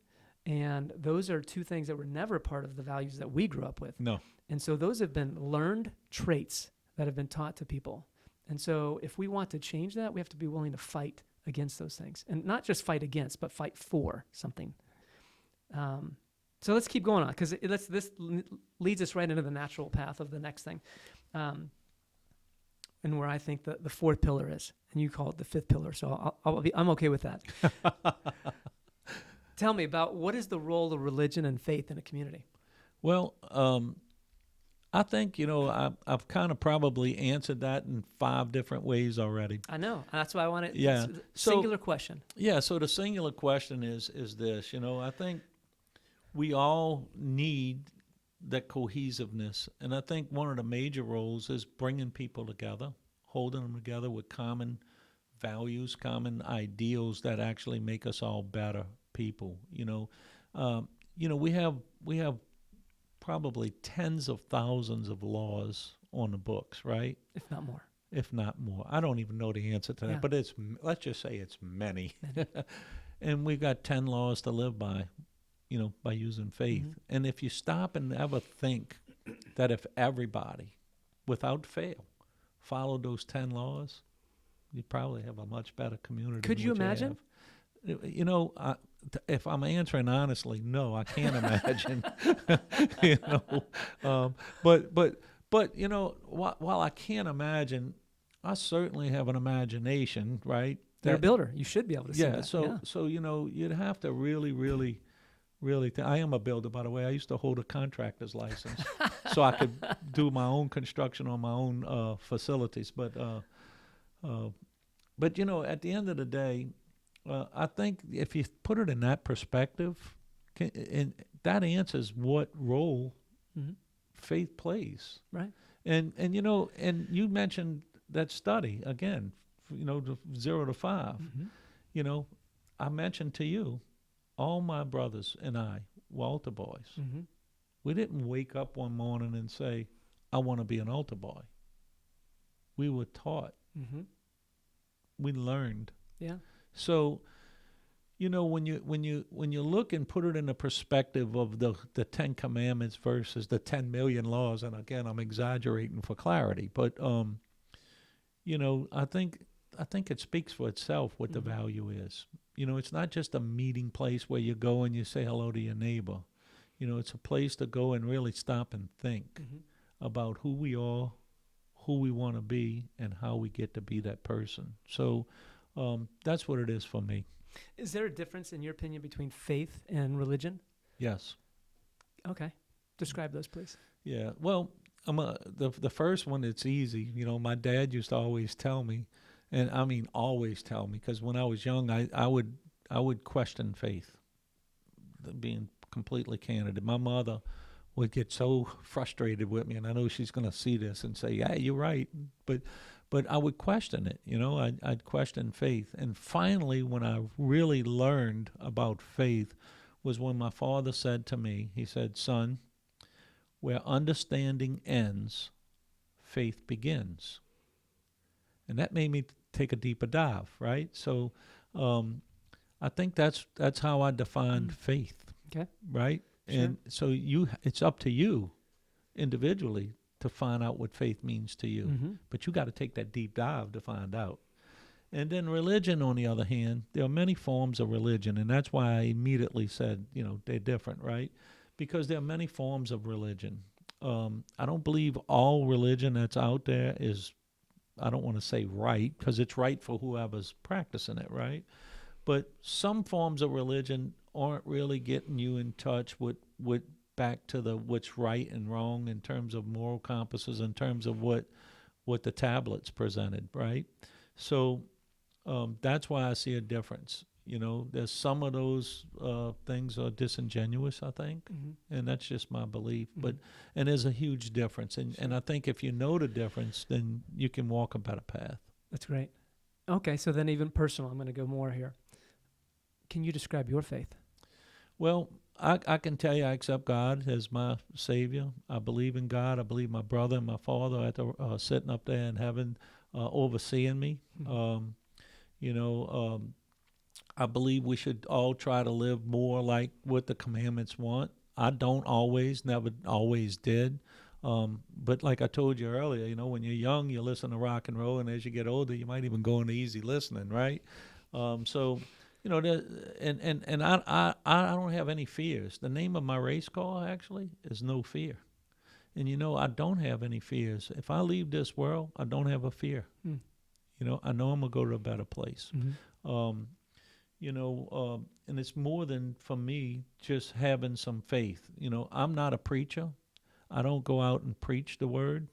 and those are 2 things that were never part of the values that we grew up with. No. And so those have been learned traits that have been taught to people. And so if we want to change that, we have to be willing to fight against those things, and not just fight against, but fight for something. So let's keep going on, because this leads us right into the natural path of the next thing, and where I think the 4th pillar is, and you call it the 5th pillar. So I'm okay with that. Tell me about what is the role of religion and faith in a community? Well, I think, I've kind of probably answered that in 5 different ways already. I know. That's why I wanted. Yeah. Singular question. Yeah. So the singular question is this, I think we all need that cohesiveness. And I think one of the major roles is bringing people together, holding them together with common values, common ideals that actually make us all better people. We have probably tens of thousands of laws on the books, right? If not more. If not more. I don't even know the answer to that, but let's just say it's many. And we've got 10 laws to live by, by using faith. Mm-hmm. And if you stop and ever think that if everybody, without fail, followed those 10 laws, you'd probably have a much better community. Could you imagine? If I'm answering honestly, no, I can't imagine. But while I can't imagine, I certainly have an imagination, right? You're a builder. You should be able to see that. So you'd have to really I am a builder, by the way. I used to hold a contractor's license, so I could do my own construction on my own facilities. But at the end of the day, I think if you put it in that perspective, and that answers what role faith plays. Right. And you mentioned that study again, the 0 to 5. Mm-hmm. I mentioned to you, all my brothers and I were altar boys. Mm-hmm. We didn't wake up one morning and say, I want to be an altar boy. We were taught Mm-hmm. We learned. Yeah. So, when you look and put it in the perspective of the 10 commandments versus the 10 million laws, and again, I'm exaggerating for clarity, but I think it speaks for itself what the value is. It's not just a meeting place where you go and you say hello to your neighbor. It's a place to go and really stop and think about who we are, who we want to be, and how we get to be that person. So that's what it is for me. Is there a difference, in your opinion, between faith and religion? Yes. Okay. Describe those, please. Yeah. Well, the first one, it's easy. My dad used to always tell me, and I mean always tell me, because when I was young, I would question faith, being completely candid. My mother would get so frustrated with me, and I know she's going to see this and say, "Yeah, you're right," but I would question it. I'd question faith, and finally, when I really learned about faith, was when my father said to me, he said, "Son, where understanding ends, faith begins." And that made me take a deeper dive, right? So I think that's how I defined faith, Okay. right? Sure. And so it's up to you individually to find out what faith means to you. Mm-hmm. But you got to take that deep dive to find out. And then religion, on the other hand, there are many forms of religion, and that's why I immediately said, they're different, right? Because there are many forms of religion. I don't believe all religion that's out there is, I don't want to say right, because it's right for whoever's practicing it, right? But some forms of religion aren't really getting you in touch with back to what's right and wrong in terms of moral compasses, in terms of what the tablets presented, right? So that's why I see a difference. There's some of those things are disingenuous, I think, and that's just my belief. And there's a huge difference, and I think if you know the difference, then you can walk a better path. That's great. Okay, so then even personal, I'm going to go more here. Can you describe your faith? Well, I can tell you I accept God as my Savior. I believe in God. I believe my brother and my father are sitting up there in heaven overseeing me. I believe we should all try to live more like what the commandments want. I don't always, never always did. But like I told you earlier, when you're young, you listen to rock and roll, and as you get older, you might even go into easy listening, right? So, and I don't have any fears. The name of my race car actually is No Fear. And I don't have any fears. If I leave this world, I don't have a fear. I know I'm gonna go to a better place. And it's more than, for me, just having some faith. I'm not a preacher. I don't go out and preach the word.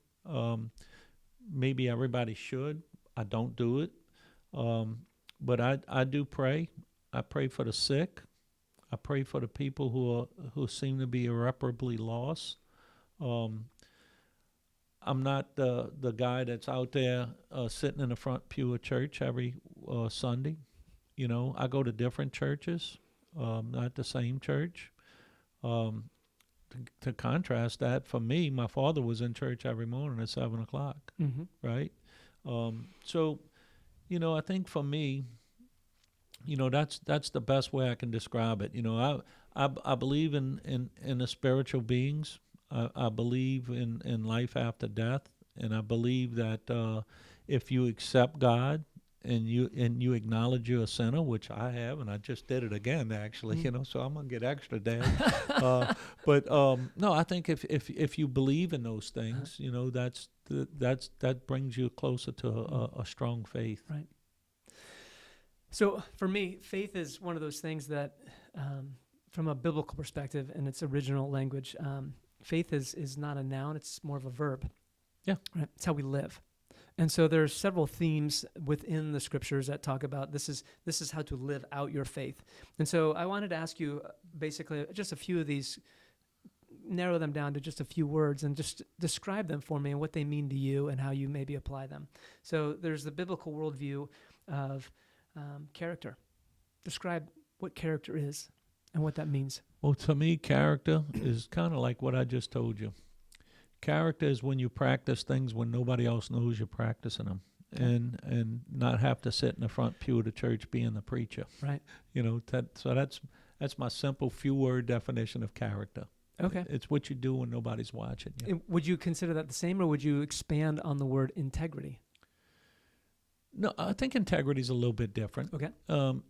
Maybe everybody should. I don't do it. But I do pray. I pray for the sick. I pray for the people who seem to be irreparably lost. I'm not the guy that's out there sitting in the front pew of church every Sunday. I go to different churches, not the same church. To contrast that, for me, my father was in church every morning at 7 o'clock, right? So, I think for me, that's the best way I can describe it. I believe in the spiritual beings. I believe in life after death, and I believe that if you accept God and you acknowledge you're a sinner, which I have, and I just did it again actually, so I'm gonna get extra, Dad. But no, I think if you believe in those things, that brings you closer to a strong faith. Right. So for me, faith is one of those things that, from a biblical perspective in its original language, faith is not a noun; it's more of a verb. Yeah, right? It's how we live. And so there's several themes within the scriptures that talk about this is how to live out your faith. And so I wanted to ask you basically just a few of these, narrow them down to just a few words and just describe them for me and what they mean to you and how you maybe apply them. So there's the biblical worldview of character. Describe what character is and what that means. Well, to me, character is kind of like what I just told you. Character is when you practice things when nobody else knows you're practicing them. and not have to sit in the front pew of the church being the preacher. Right. That's my simple few word definition of character. Okay. It's what you do when nobody's watching you. And would you consider that the same, or would you expand on the word integrity? No, I think integrity is a little bit different. Okay.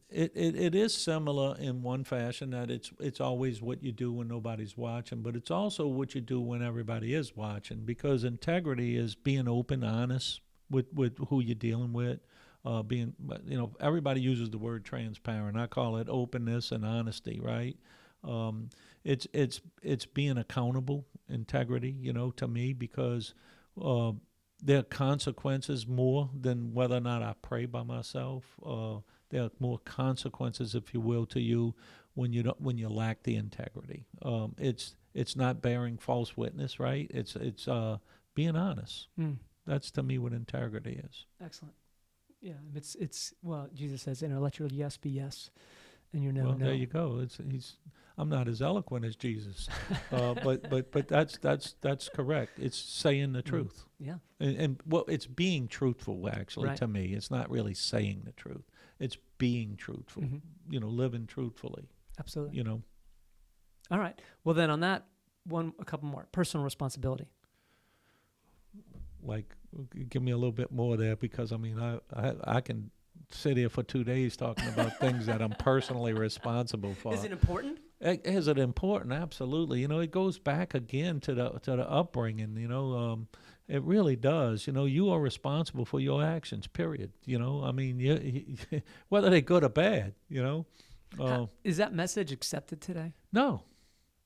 It is similar in one fashion, that it's always what you do when nobody's watching, but it's also what you do when everybody is watching, because integrity is being open, honest with who you're dealing with. Being, everybody uses the word transparent. I call it openness and honesty, right? It's being accountable, integrity, to me, because there are consequences more than whether or not I pray by myself. There are more consequences, if you will, to you when you lack the integrity. It's not bearing false witness, right? It's being honest. That's to me what integrity is. Excellent. Yeah, it's well, Jesus says, let your yes be yes, and your no, well, no. There you go. I'm not as eloquent as Jesus, but that's correct. It's saying the truth. Yeah. And it's being truthful, actually, right. to me. It's not really saying the truth. It's being truthful. Living truthfully. Absolutely. All right. Well, then on that a couple more. Personal responsibility. Like, give me a little bit more there, because I can sit here for 2 days talking about things that I'm personally responsible for. Is it important? Is it important? Absolutely. It goes back again to the upbringing. It really does. You are responsible for your actions. Period. Whether they're good or bad. Is that message accepted today? No.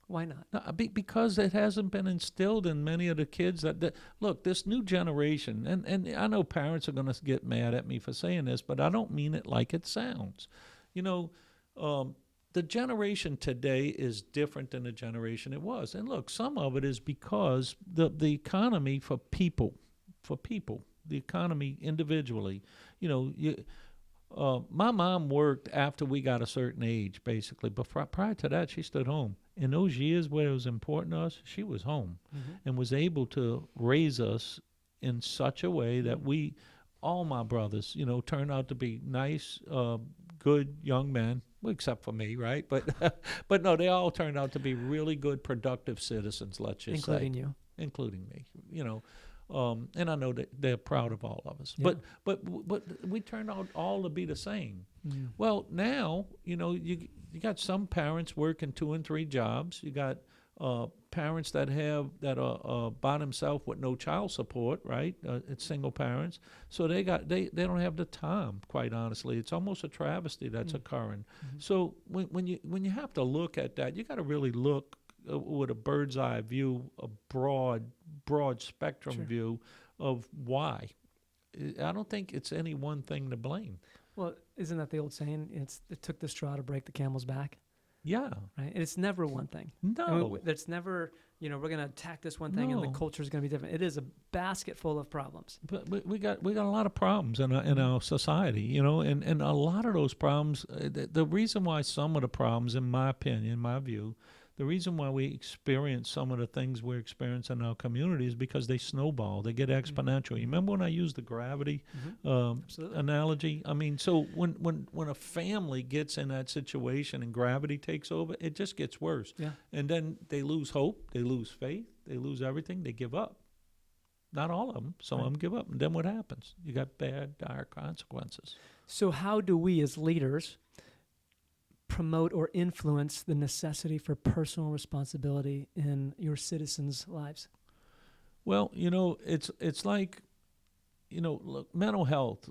Why not? No, because it hasn't been instilled in many of the kids that look, this new generation, and I know parents are going to get mad at me for saying this, but I don't mean it like it sounds. The generation today is different than the generation it was. And look, some of it is because the economy for people, the economy individually, my mom worked after we got a certain age, basically. But prior to that, she stood home. In those years where it was important to us, she was home and was able to raise us in such a way that all my brothers, turned out to be nice, good young men, well, except for me, right? But no, they all turned out to be really good, productive citizens, let's just say. Including you. Including me, and I know that they're proud of all of us. Yeah. But we turned out all to be the same. Well, now, you got some parents working 2 and 3 jobs. You got parents that are by themselves with no child support, right? It's single parents, so they don't have the time. Quite honestly, it's almost a travesty that's occurring. So when you have to look at that, you got to really look with a bird's eye view, a broad spectrum view of why. I don't think it's any one thing to blame. Well, isn't that the old saying? It took the straw to break the camel's back. Yeah. Right. And it's never one thing. No. It's never, we're going to attack this one thing and the culture is going to be different. It is a basket full of problems. But we got a lot of problems in our society, and a lot of those problems, the reason why some of the problems, in my opinion, my view, the reason why we experience some of the things we're experiencing in our community is because they snowball. They get exponential. You remember when I used the gravity analogy? So when a family gets in that situation and gravity takes over, it just gets worse. Yeah. And then they lose hope. They lose faith. They lose everything. They give up. Not all of them. Some of them give up. And then what happens? You got bad, dire consequences. So how do we as leaders promote or influence the necessity for personal responsibility in your citizens' lives? Well, it's like, look, mental health,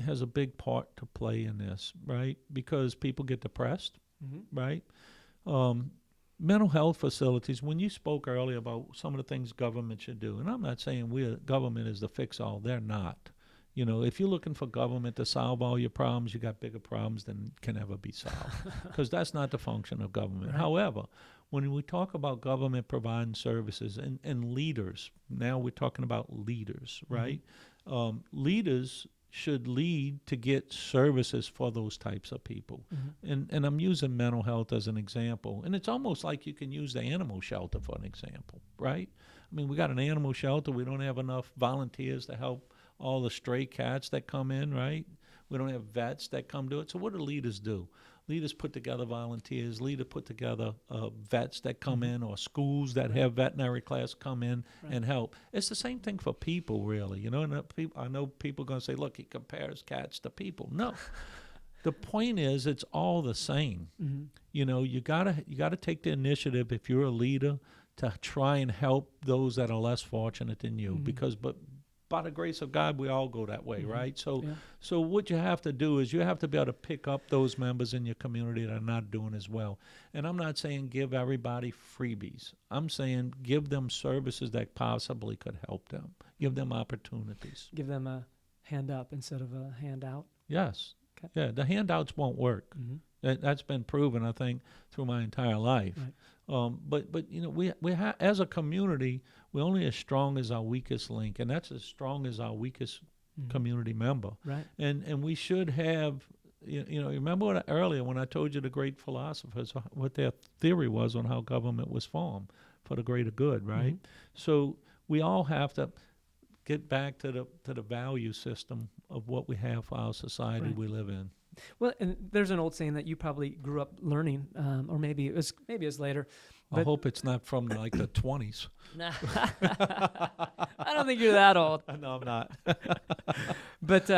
has a big part to play in this, right? Because people get depressed, right? Mental health facilities, when you spoke earlier about some of the things government should do, and I'm not saying government is the fix-all, they're not. If you're looking for government to solve all your problems, you got bigger problems than can ever be solved, because that's not the function of government. Right. However, when we talk about government providing services and leaders, now we're talking about leaders, right? Leaders should lead to get services for those types of people. And I'm using mental health as an example. And it's almost like you can use the animal shelter for an example, right? We got an animal shelter. We don't have enough volunteers to help all the stray cats that come in, right? We don't have vets that come to it. So what do leaders do? Leaders put together volunteers. Leaders put together vets that come in, or schools that have veterinary class come in and help. It's the same thing for people, really. You know, and I know people are going to say, look, he compares cats to people. No. The point is, it's all the same. You know, you gotta take the initiative if you're a leader to try and help those that are less fortunate than you. Because, but by the grace of God, we all go that way, right? So, so what you have to do is you have to be able to pick up those members in your community that are not doing as well. And I'm not saying give everybody freebies. I'm saying give them services that possibly could help them. Give them opportunities. Give them a hand up instead of a handout. Yes. Okay. Yeah, the handouts won't work. That's been proven, I think, through my entire life. But you know, we as a community, we're only as strong as our weakest link, and that's as strong as our weakest community member. Right. And we should have, you know, remember earlier when I told you the great philosophers, what their theory was on how government was formed for the greater good, right? So we all have to get back to the value system of what we have for our society we live in. Well, and there's an old saying that you probably grew up learning, or maybe it was later. I hope it's not from like the 20s. I don't think you're that old. No, I'm not. But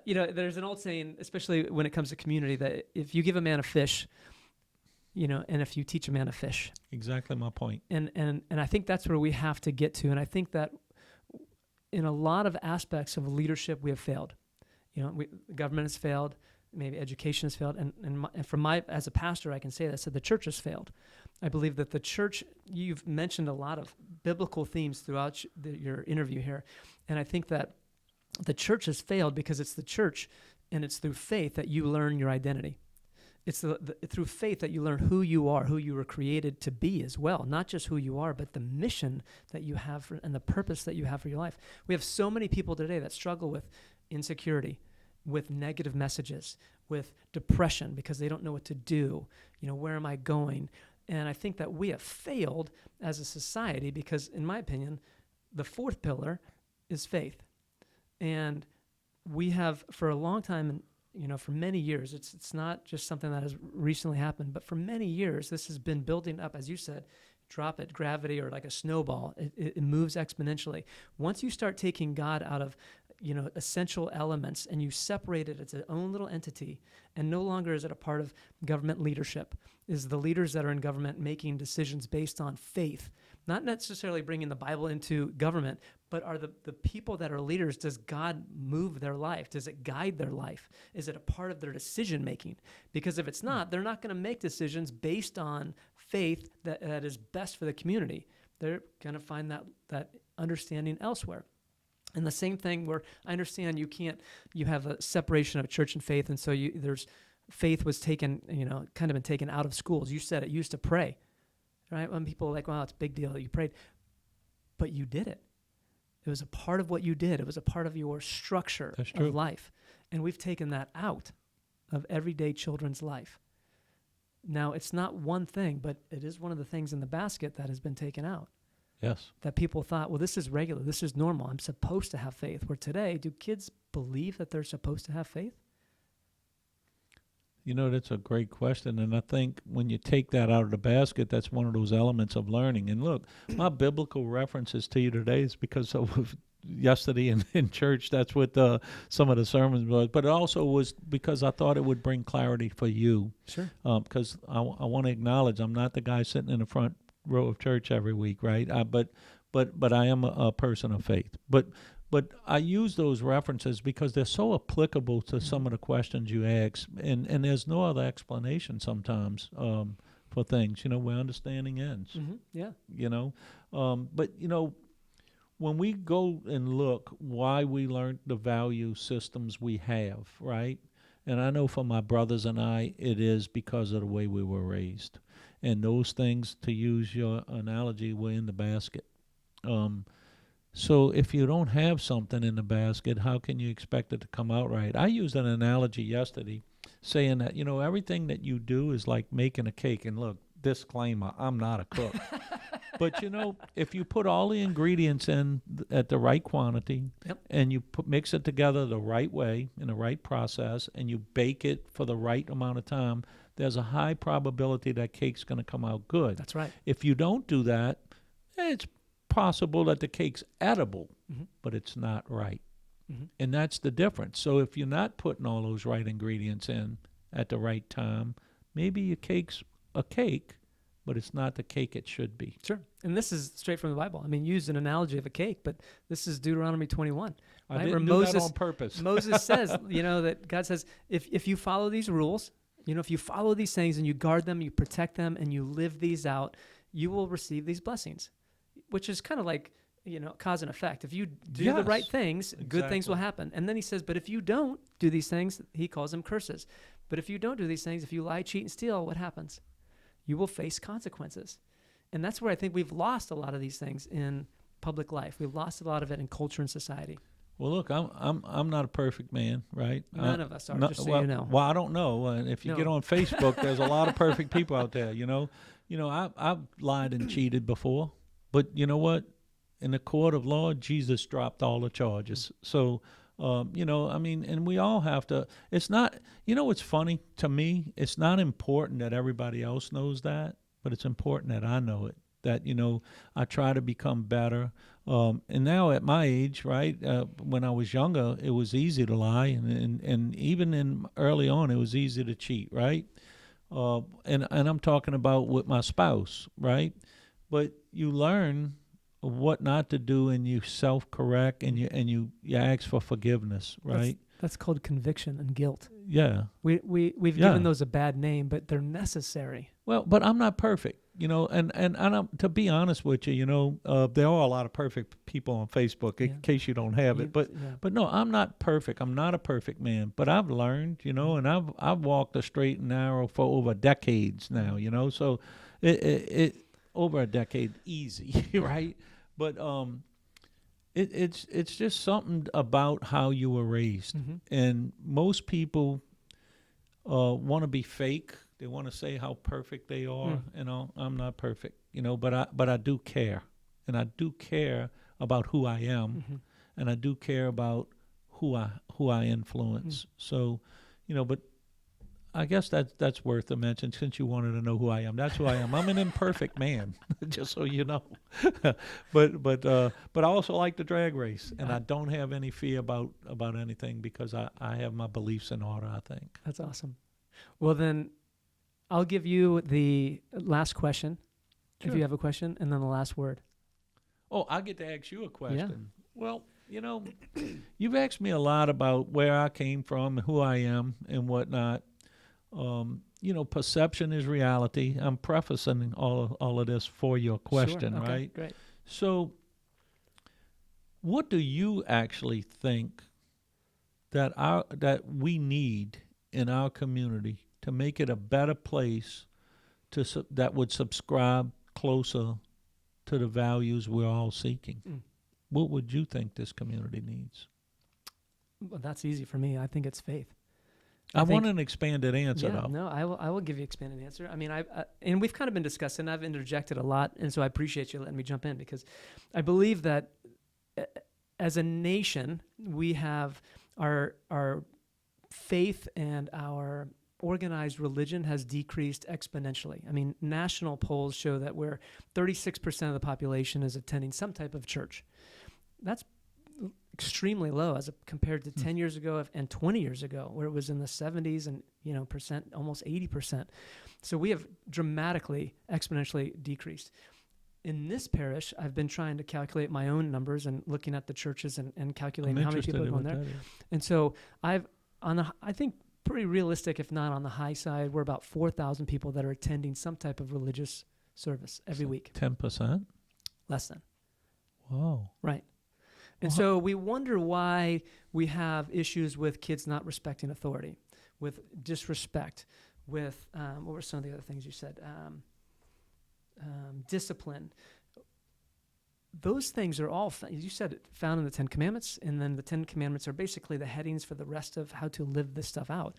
you know, there's an old saying, especially when it comes to community, that if you give a man a fish, you know, and if you teach a man a fish. Exactly my point. And I think that's where we have to get to, and I think that in a lot of aspects of leadership, we have failed. You know, the government has failed. Maybe education has failed, and from my, as a pastor, I can say this, that the church has failed. I believe that the church, you've mentioned a lot of biblical themes throughout your interview here, and I think that the church has failed because it's the church, and it's through faith that you learn your identity. It's through faith that you learn who you are, who you were created to be as well, not just who you are, but the mission that you have and the purpose that you have for your life. We have so many people today that struggle with insecurity, with negative messages, with depression because they don't know what to do. You know, where am I going? And I think that we have failed as a society because, in my opinion, the fourth pillar is faith. And we have, for a long time, you know, for many years, it's not just something that has recently happened, but for many years, this has been building up, as you said, drop it, gravity, or like a snowball. It moves exponentially. Once you start taking God out of, you know, essential elements and you separate it, it's its own little entity, and no longer is it a part of government leadership. Is the leaders that are in government making decisions based on faith, not necessarily bringing the Bible into government, but are the people that are leaders, does God move their life? Does it guide their life? Is it a part of their decision making? Because if it's not, they're not going to make decisions based on faith that is best for the community. They're going to find that understanding elsewhere. And the same thing where I understand you have a separation of church and faith, and so there's faith was taken, you know, kind of been taken out of schools. You said it, you used to pray, right? When people are like, well, it's a big deal that you prayed, but you did it. It was a part of what you did. It was a part of your structure of life. And we've taken that out of everyday children's life. Now, it's not one thing, but it is one of the things in the basket that has been taken out. Yes. That people thought, well, this is regular, this is normal, I'm supposed to have faith. Where today, do kids believe that they're supposed to have faith? You know, that's a great question, and I think when you take that out of the basket, that's one of those elements of learning. And look, my biblical references to you today is because of yesterday in church. That's what some of the sermons was, but it also was because I thought it would bring clarity for you. Sure. Because I want to acknowledge I'm not the guy sitting in the front row of church every week, right? But I am a person of faith. But I use those references because they're so applicable to some of the questions you ask, and there's no other explanation sometimes for things, you know, where understanding ends. Mm-hmm. Yeah. You know, but, you know, when we go and look why we learned the value systems we have, right? And I know for my brothers and I, it is because of the way we were raised. And those things, to use your analogy, were in the basket. So if you don't have something in the basket, how can you expect it to come out right? I used an analogy yesterday saying that, you know, everything that you do is like making a cake. And look, disclaimer, I'm not a cook. But if you put all the ingredients in at the right quantity, Yep. and you mix it together the right way in the right process, and you bake it for the right amount of time, there's a high probability that cake's going to come out good. That's right. If you don't do that, it's possible that the cake's edible, but it's not right. And that's the difference. So if you're not putting all those right ingredients in at the right time, maybe your cake's a cake, but it's not the cake it should be. Sure. And this is straight from the Bible. I mean, use an analogy of a cake, but this is Deuteronomy 21. I right? didn't do that on purpose. Moses says, that God says, if you follow these rules, if you follow these things and you guard them, you protect them, and you live these out, you will receive these blessings, which is kind of like, cause and effect. If you do the right things, good things will happen. And then he says, but if you don't do these things, he calls them curses. But if you don't do these things, if you lie, cheat, and steal, what happens? You will face consequences. And that's where I think we've lost a lot of these things in public life. We've lost a lot of it in culture and society. Well, look, I'm not a perfect man, right? None of us are, just so you know. Well, I don't know. If you get on Facebook, there's a lot of perfect people out there, I've lied and cheated before, but you know what? In the court of law, Jesus dropped all the charges. So, and we all have to, it's not, what's funny to me, it's not important that everybody else knows that, but it's important that I know it, that, I try to become better. And now at my age, right, when I was younger, it was easy to lie. And even early on, it was easy to cheat, right? And I'm talking about with my spouse, right? But you learn what not to do, and you self-correct, and you ask for forgiveness, right? That's called conviction and guilt. Yeah. We've given those a bad name, but they're necessary. Well, but I'm not perfect, and I'm, to be honest with you, there are a lot of perfect people on Facebook, in case you don't have it, but no, I'm not perfect. I'm not a perfect man, but I've learned, and I've walked the straight and narrow for over decades now, so it over a decade, easy, right? But it's just something about how you were raised, and most people want to be fake. They want to say how perfect they are. I'm not perfect, but I do care, and I do care about who I am, and I do care about who I influence. So, but I guess that's worth a mention, since you wanted to know who I am. That's who I am. I'm an imperfect man, just so you know. but I also like the drag race, and I don't have any fear about anything, because I have my beliefs in order, I think. That's awesome. Well, then I'll give you the last question, if you have a question, and then the last word. Oh, I get to ask you a question. Yeah. Well, you've asked me a lot about where I came from, who I am, and whatnot. Perception is reality. I'm prefacing all of this for your question, sure. Okay, right? Great. So, what do you actually think that we need in our community to make it a better place that would subscribe closer to the values we're all seeking? What would you think this community needs? Well, that's easy for me. I think it's faith. I want an expanded answer, though. No, I will give you an expanded answer. I mean, and we've kind of been discussing. I've interjected a lot, and so I appreciate you letting me jump in, because I believe that as a nation, we have our faith and our organized religion has decreased exponentially. I mean, national polls show that 36% of the population is attending some type of church. That's extremely low as compared to 10 years ago and 20 years ago, where it was in the 70s and percent, almost 80%. So we have dramatically, exponentially decreased. In this parish, I've been trying to calculate my own numbers and looking at the churches and calculating how many people are going there. And so I think pretty realistic, if not on the high side, we're about 4,000 people that are attending some type of religious service every week. 10%? Less than. Whoa. Right. And so we wonder why we have issues with kids not respecting authority, with disrespect, with, what were some of the other things you said? Discipline. Those things are all, you said, found in the Ten Commandments, and then the Ten Commandments are basically the headings for the rest of how to live this stuff out.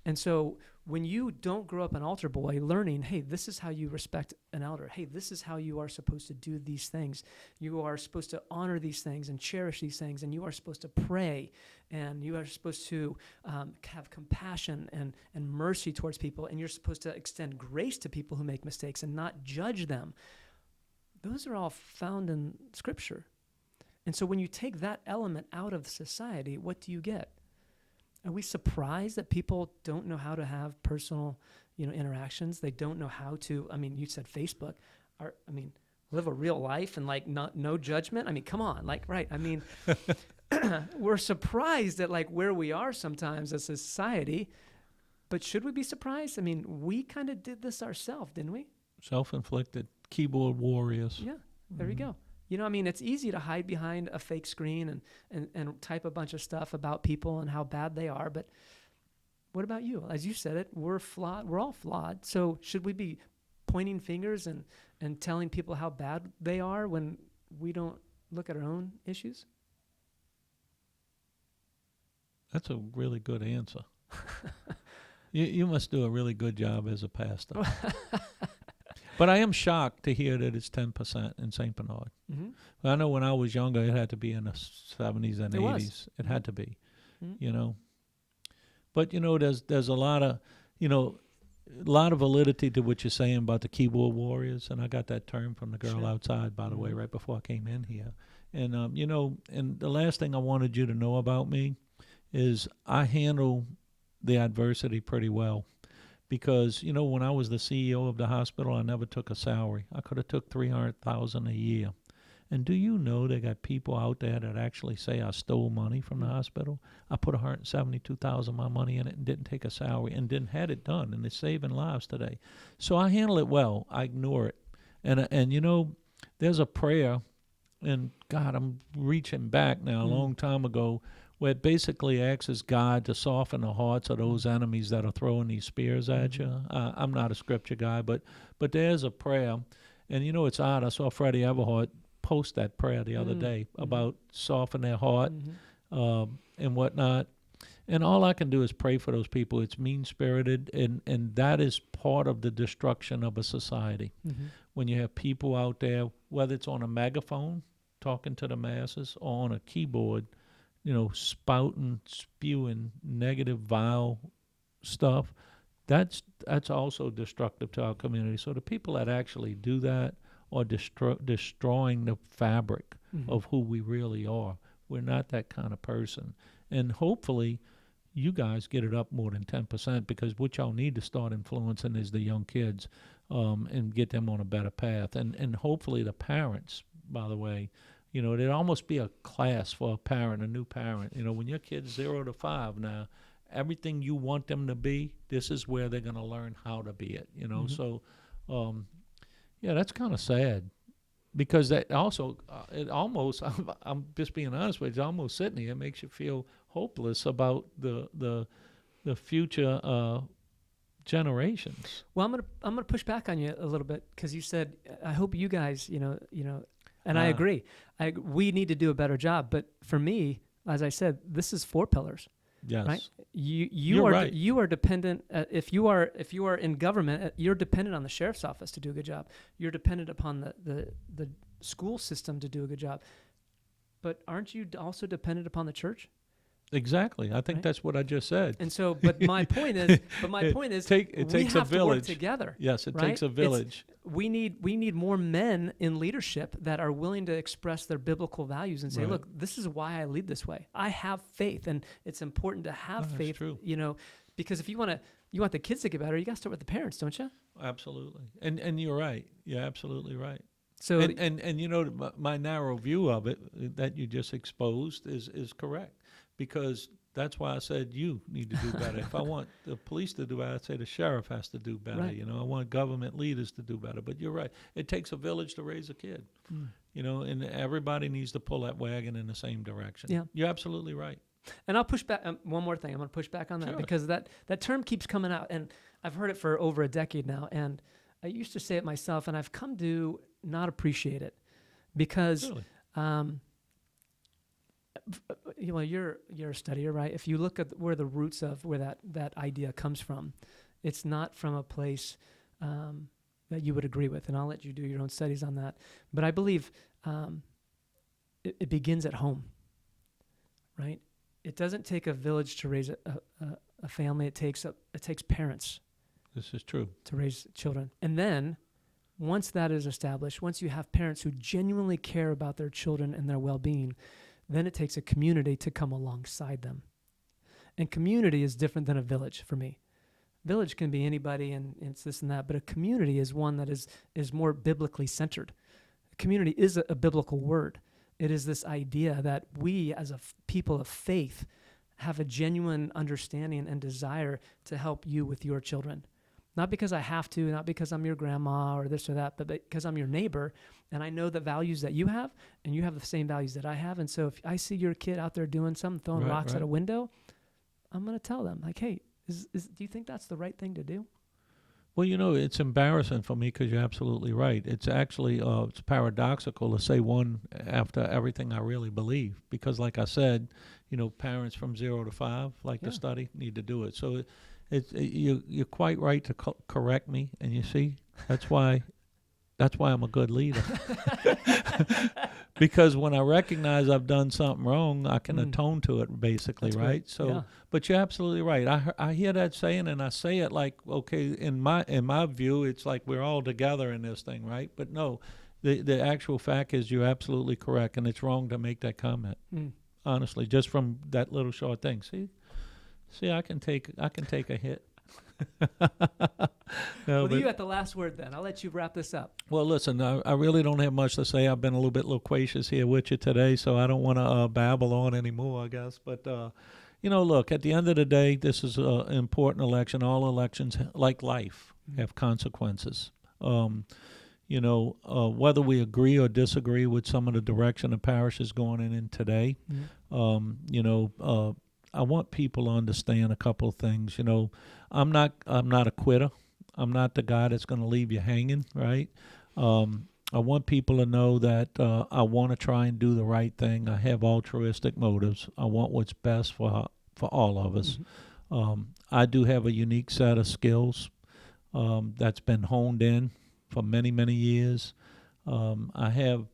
And so when you don't grow up an altar boy learning, hey, this is how you respect an elder. Hey, this is how you are supposed to do these things. You are supposed to honor these things and cherish these things. And you are supposed to pray. And you are supposed to have compassion and mercy towards people. And you're supposed to extend grace to people who make mistakes and not judge them. Those are all found in Scripture. And so when you take that element out of society, what do you get? Are we surprised that people don't know how to have personal, interactions? They don't know how to, you said Facebook, live a real life and no judgment. Come on, right. We're surprised at where we are sometimes as a society, but should we be surprised? We kind of did this ourselves, didn't we? Self-inflicted keyboard warriors. Yeah, there you go. It's easy to hide behind a fake screen and type a bunch of stuff about people and how bad they are. But what about you? As you said it, we're flawed. We're all flawed. So should we be pointing fingers and telling people how bad they are when we don't look at our own issues? That's a really good answer. You must do a really good job as a pastor. But I am shocked to hear that it's 10% in St. Bernard. Mm-hmm. I know when I was younger, it had to be in the 70s and 80s. It had to be, But, there's a lot of validity to what you're saying about the keyboard warriors. And I got that term from the girl outside, by the way, right before I came in here. And, and the last thing I wanted you to know about me is I handle the adversity pretty well. Because, when I was the CEO of the hospital, I never took a salary. I could have took $300,000 a year. And do you know they got people out there that actually say I stole money from the hospital? I put $172,000 of my money in it and didn't take a salary and didn't had it done, and it's saving lives today. So I handle it well. I ignore it. And there's a prayer, and God, I'm reaching back now a long time ago, where it basically asks God to soften the hearts of those enemies that are throwing these spears at you. I'm not a scripture guy, but there's a prayer. And, it's odd. I saw Freddie Everhart post that prayer the other day about soften their heart and whatnot. And all I can do is pray for those people. It's mean-spirited, and that is part of the destruction of a society. When you have people out there, whether it's on a megaphone, talking to the masses, or on a keyboard, spewing negative, vile stuff, that's also destructive to our community. So the people that actually do that are destroying the fabric of who we really are. We're not that kind of person. And hopefully you guys get it up more than 10%, because what y'all need to start influencing is the young kids and get them on a better path. And hopefully the parents, by the way, there'd almost be a class for a new parent. When your kid's 0 to 5 now, everything you want them to be, this is where they're going to learn how to be it, So, that's kind of sad, because that also, it almost, I'm just being honest with you, it's almost sitting here, it makes you feel hopeless about the future generations. Well, I'm gonna push back on you a little bit, because you said, I hope you guys, and I agree. We need to do a better job. But for me, as I said, this is 4 pillars. Yes. Right. You are right. You are dependent. If you are in government, you're dependent on the sheriff's office to do a good job. You're dependent upon the school system to do a good job. But aren't you also dependent upon the church? Exactly. I think that's what I just said. And so, but my point is, it takes a village to work together. Yes, it takes a village. We need more men in leadership that are willing to express their biblical values and say, look, this is why I lead this way. I have faith, and it's important to have faith. True. Because if you want the kids to get better, you got to start with the parents, don't you? Absolutely. And you're right. You're absolutely right. So and my narrow view of it that you just exposed is correct. Because that's why I said you need to do better. If I want the police to do better, I'd say the sheriff has to do better. Right. I want government leaders to do better. But you're right. It takes a village to raise a kid. And everybody needs to pull that wagon in the same direction. Yeah. You're absolutely right. And I'll push back. One more thing. I'm going to push back on that because that term keeps coming out. And I've heard it for over a decade now. And I used to say it myself, and I've come to not appreciate it because... Really? you're a studier, right? If you look at where the roots of where that idea comes from, it's not from a place that you would agree with, and I'll let you do your own studies on that. But I believe it begins at home, right? It doesn't take a village to raise a family. It takes parents. This is true. To raise children. And then once that is established, once you have parents who genuinely care about their children and their well-being, then it takes a community to come alongside them. And community is different than a village for me. Village can be anybody and it's this and that, but a community is one that is more biblically centered. Community is a biblical word. It is this idea that we as a people of faith have a genuine understanding and desire to help you with your children. Not because I have to, not because I'm your grandma or this or that, but because I'm your neighbor and I know the values that you have and you have the same values that I have. And so if I see your kid out there doing something, throwing rocks at a window, I'm going to tell them, like, hey, do you think that's the right thing to do? Well, it's embarrassing for me because you're absolutely right. It's actually it's paradoxical to say one after everything I really believe because, like I said, parents from 0 to 5, like the study, need to do it. So you're quite right to correct me, and you see, that's why I'm a good leader. Because when I recognize I've done something wrong, I can atone to it, basically, that's right? So, but you're absolutely right. I hear that saying, and I say it like, okay, in my view, it's like we're all together in this thing, right? But no, the actual fact is you're absolutely correct, and it's wrong to make that comment. Honestly, just from that little short thing. See, I can take a hit. You got the last word then. I'll let you wrap this up. Well, listen, I really don't have much to say. I've been a little bit loquacious here with you today, so I don't want to babble on anymore, I guess. But, look, at the end of the day, this is an important election. All elections, like life, have consequences. Whether we agree or disagree with some of the direction the parish is going in today, I want people to understand a couple of things. I'm not a quitter. I'm not the guy that's going to leave you hanging, right? I want people to know that I want to try and do the right thing. I have altruistic motives. I want what's best for all of us. I do have a unique set of skills that's been honed in for many, many years. I have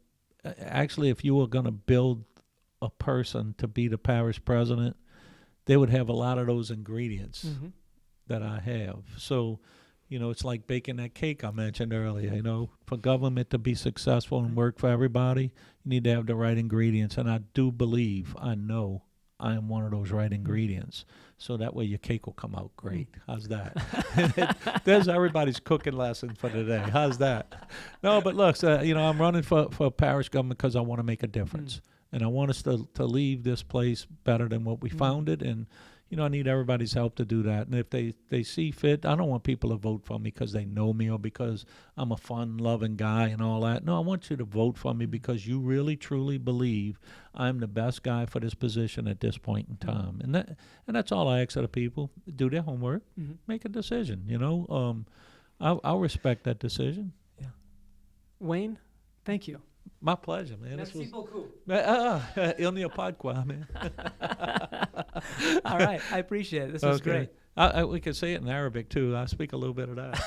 actually, if you were going to build a person to be the parish president, they would have a lot of those ingredients that I have. So, it's like baking that cake I mentioned earlier. For government to be successful and work for everybody, you need to have the right ingredients. And I do believe, I know, I am one of those right ingredients. So that way your cake will come out great. How's that? There's everybody's cooking lesson for today. How's that? No, but look, I'm running for parish government because I want to make a difference. And I want us to leave this place better than what we found it. And, I need everybody's help to do that. And if they see fit, I don't want people to vote for me because they know me or because I'm a fun, loving guy and all that. No, I want you to vote for me because you really, truly believe I'm the best guy for this position at this point in time. And that's all I ask of the people. Do their homework, make a decision, I'll respect that decision. Yeah. Wayne, thank you. My pleasure, man. Merci beaucoup. Il n'y a pas de quoi, man. All right. I appreciate it. This was great. We could say it in Arabic, too. I speak a little bit of that.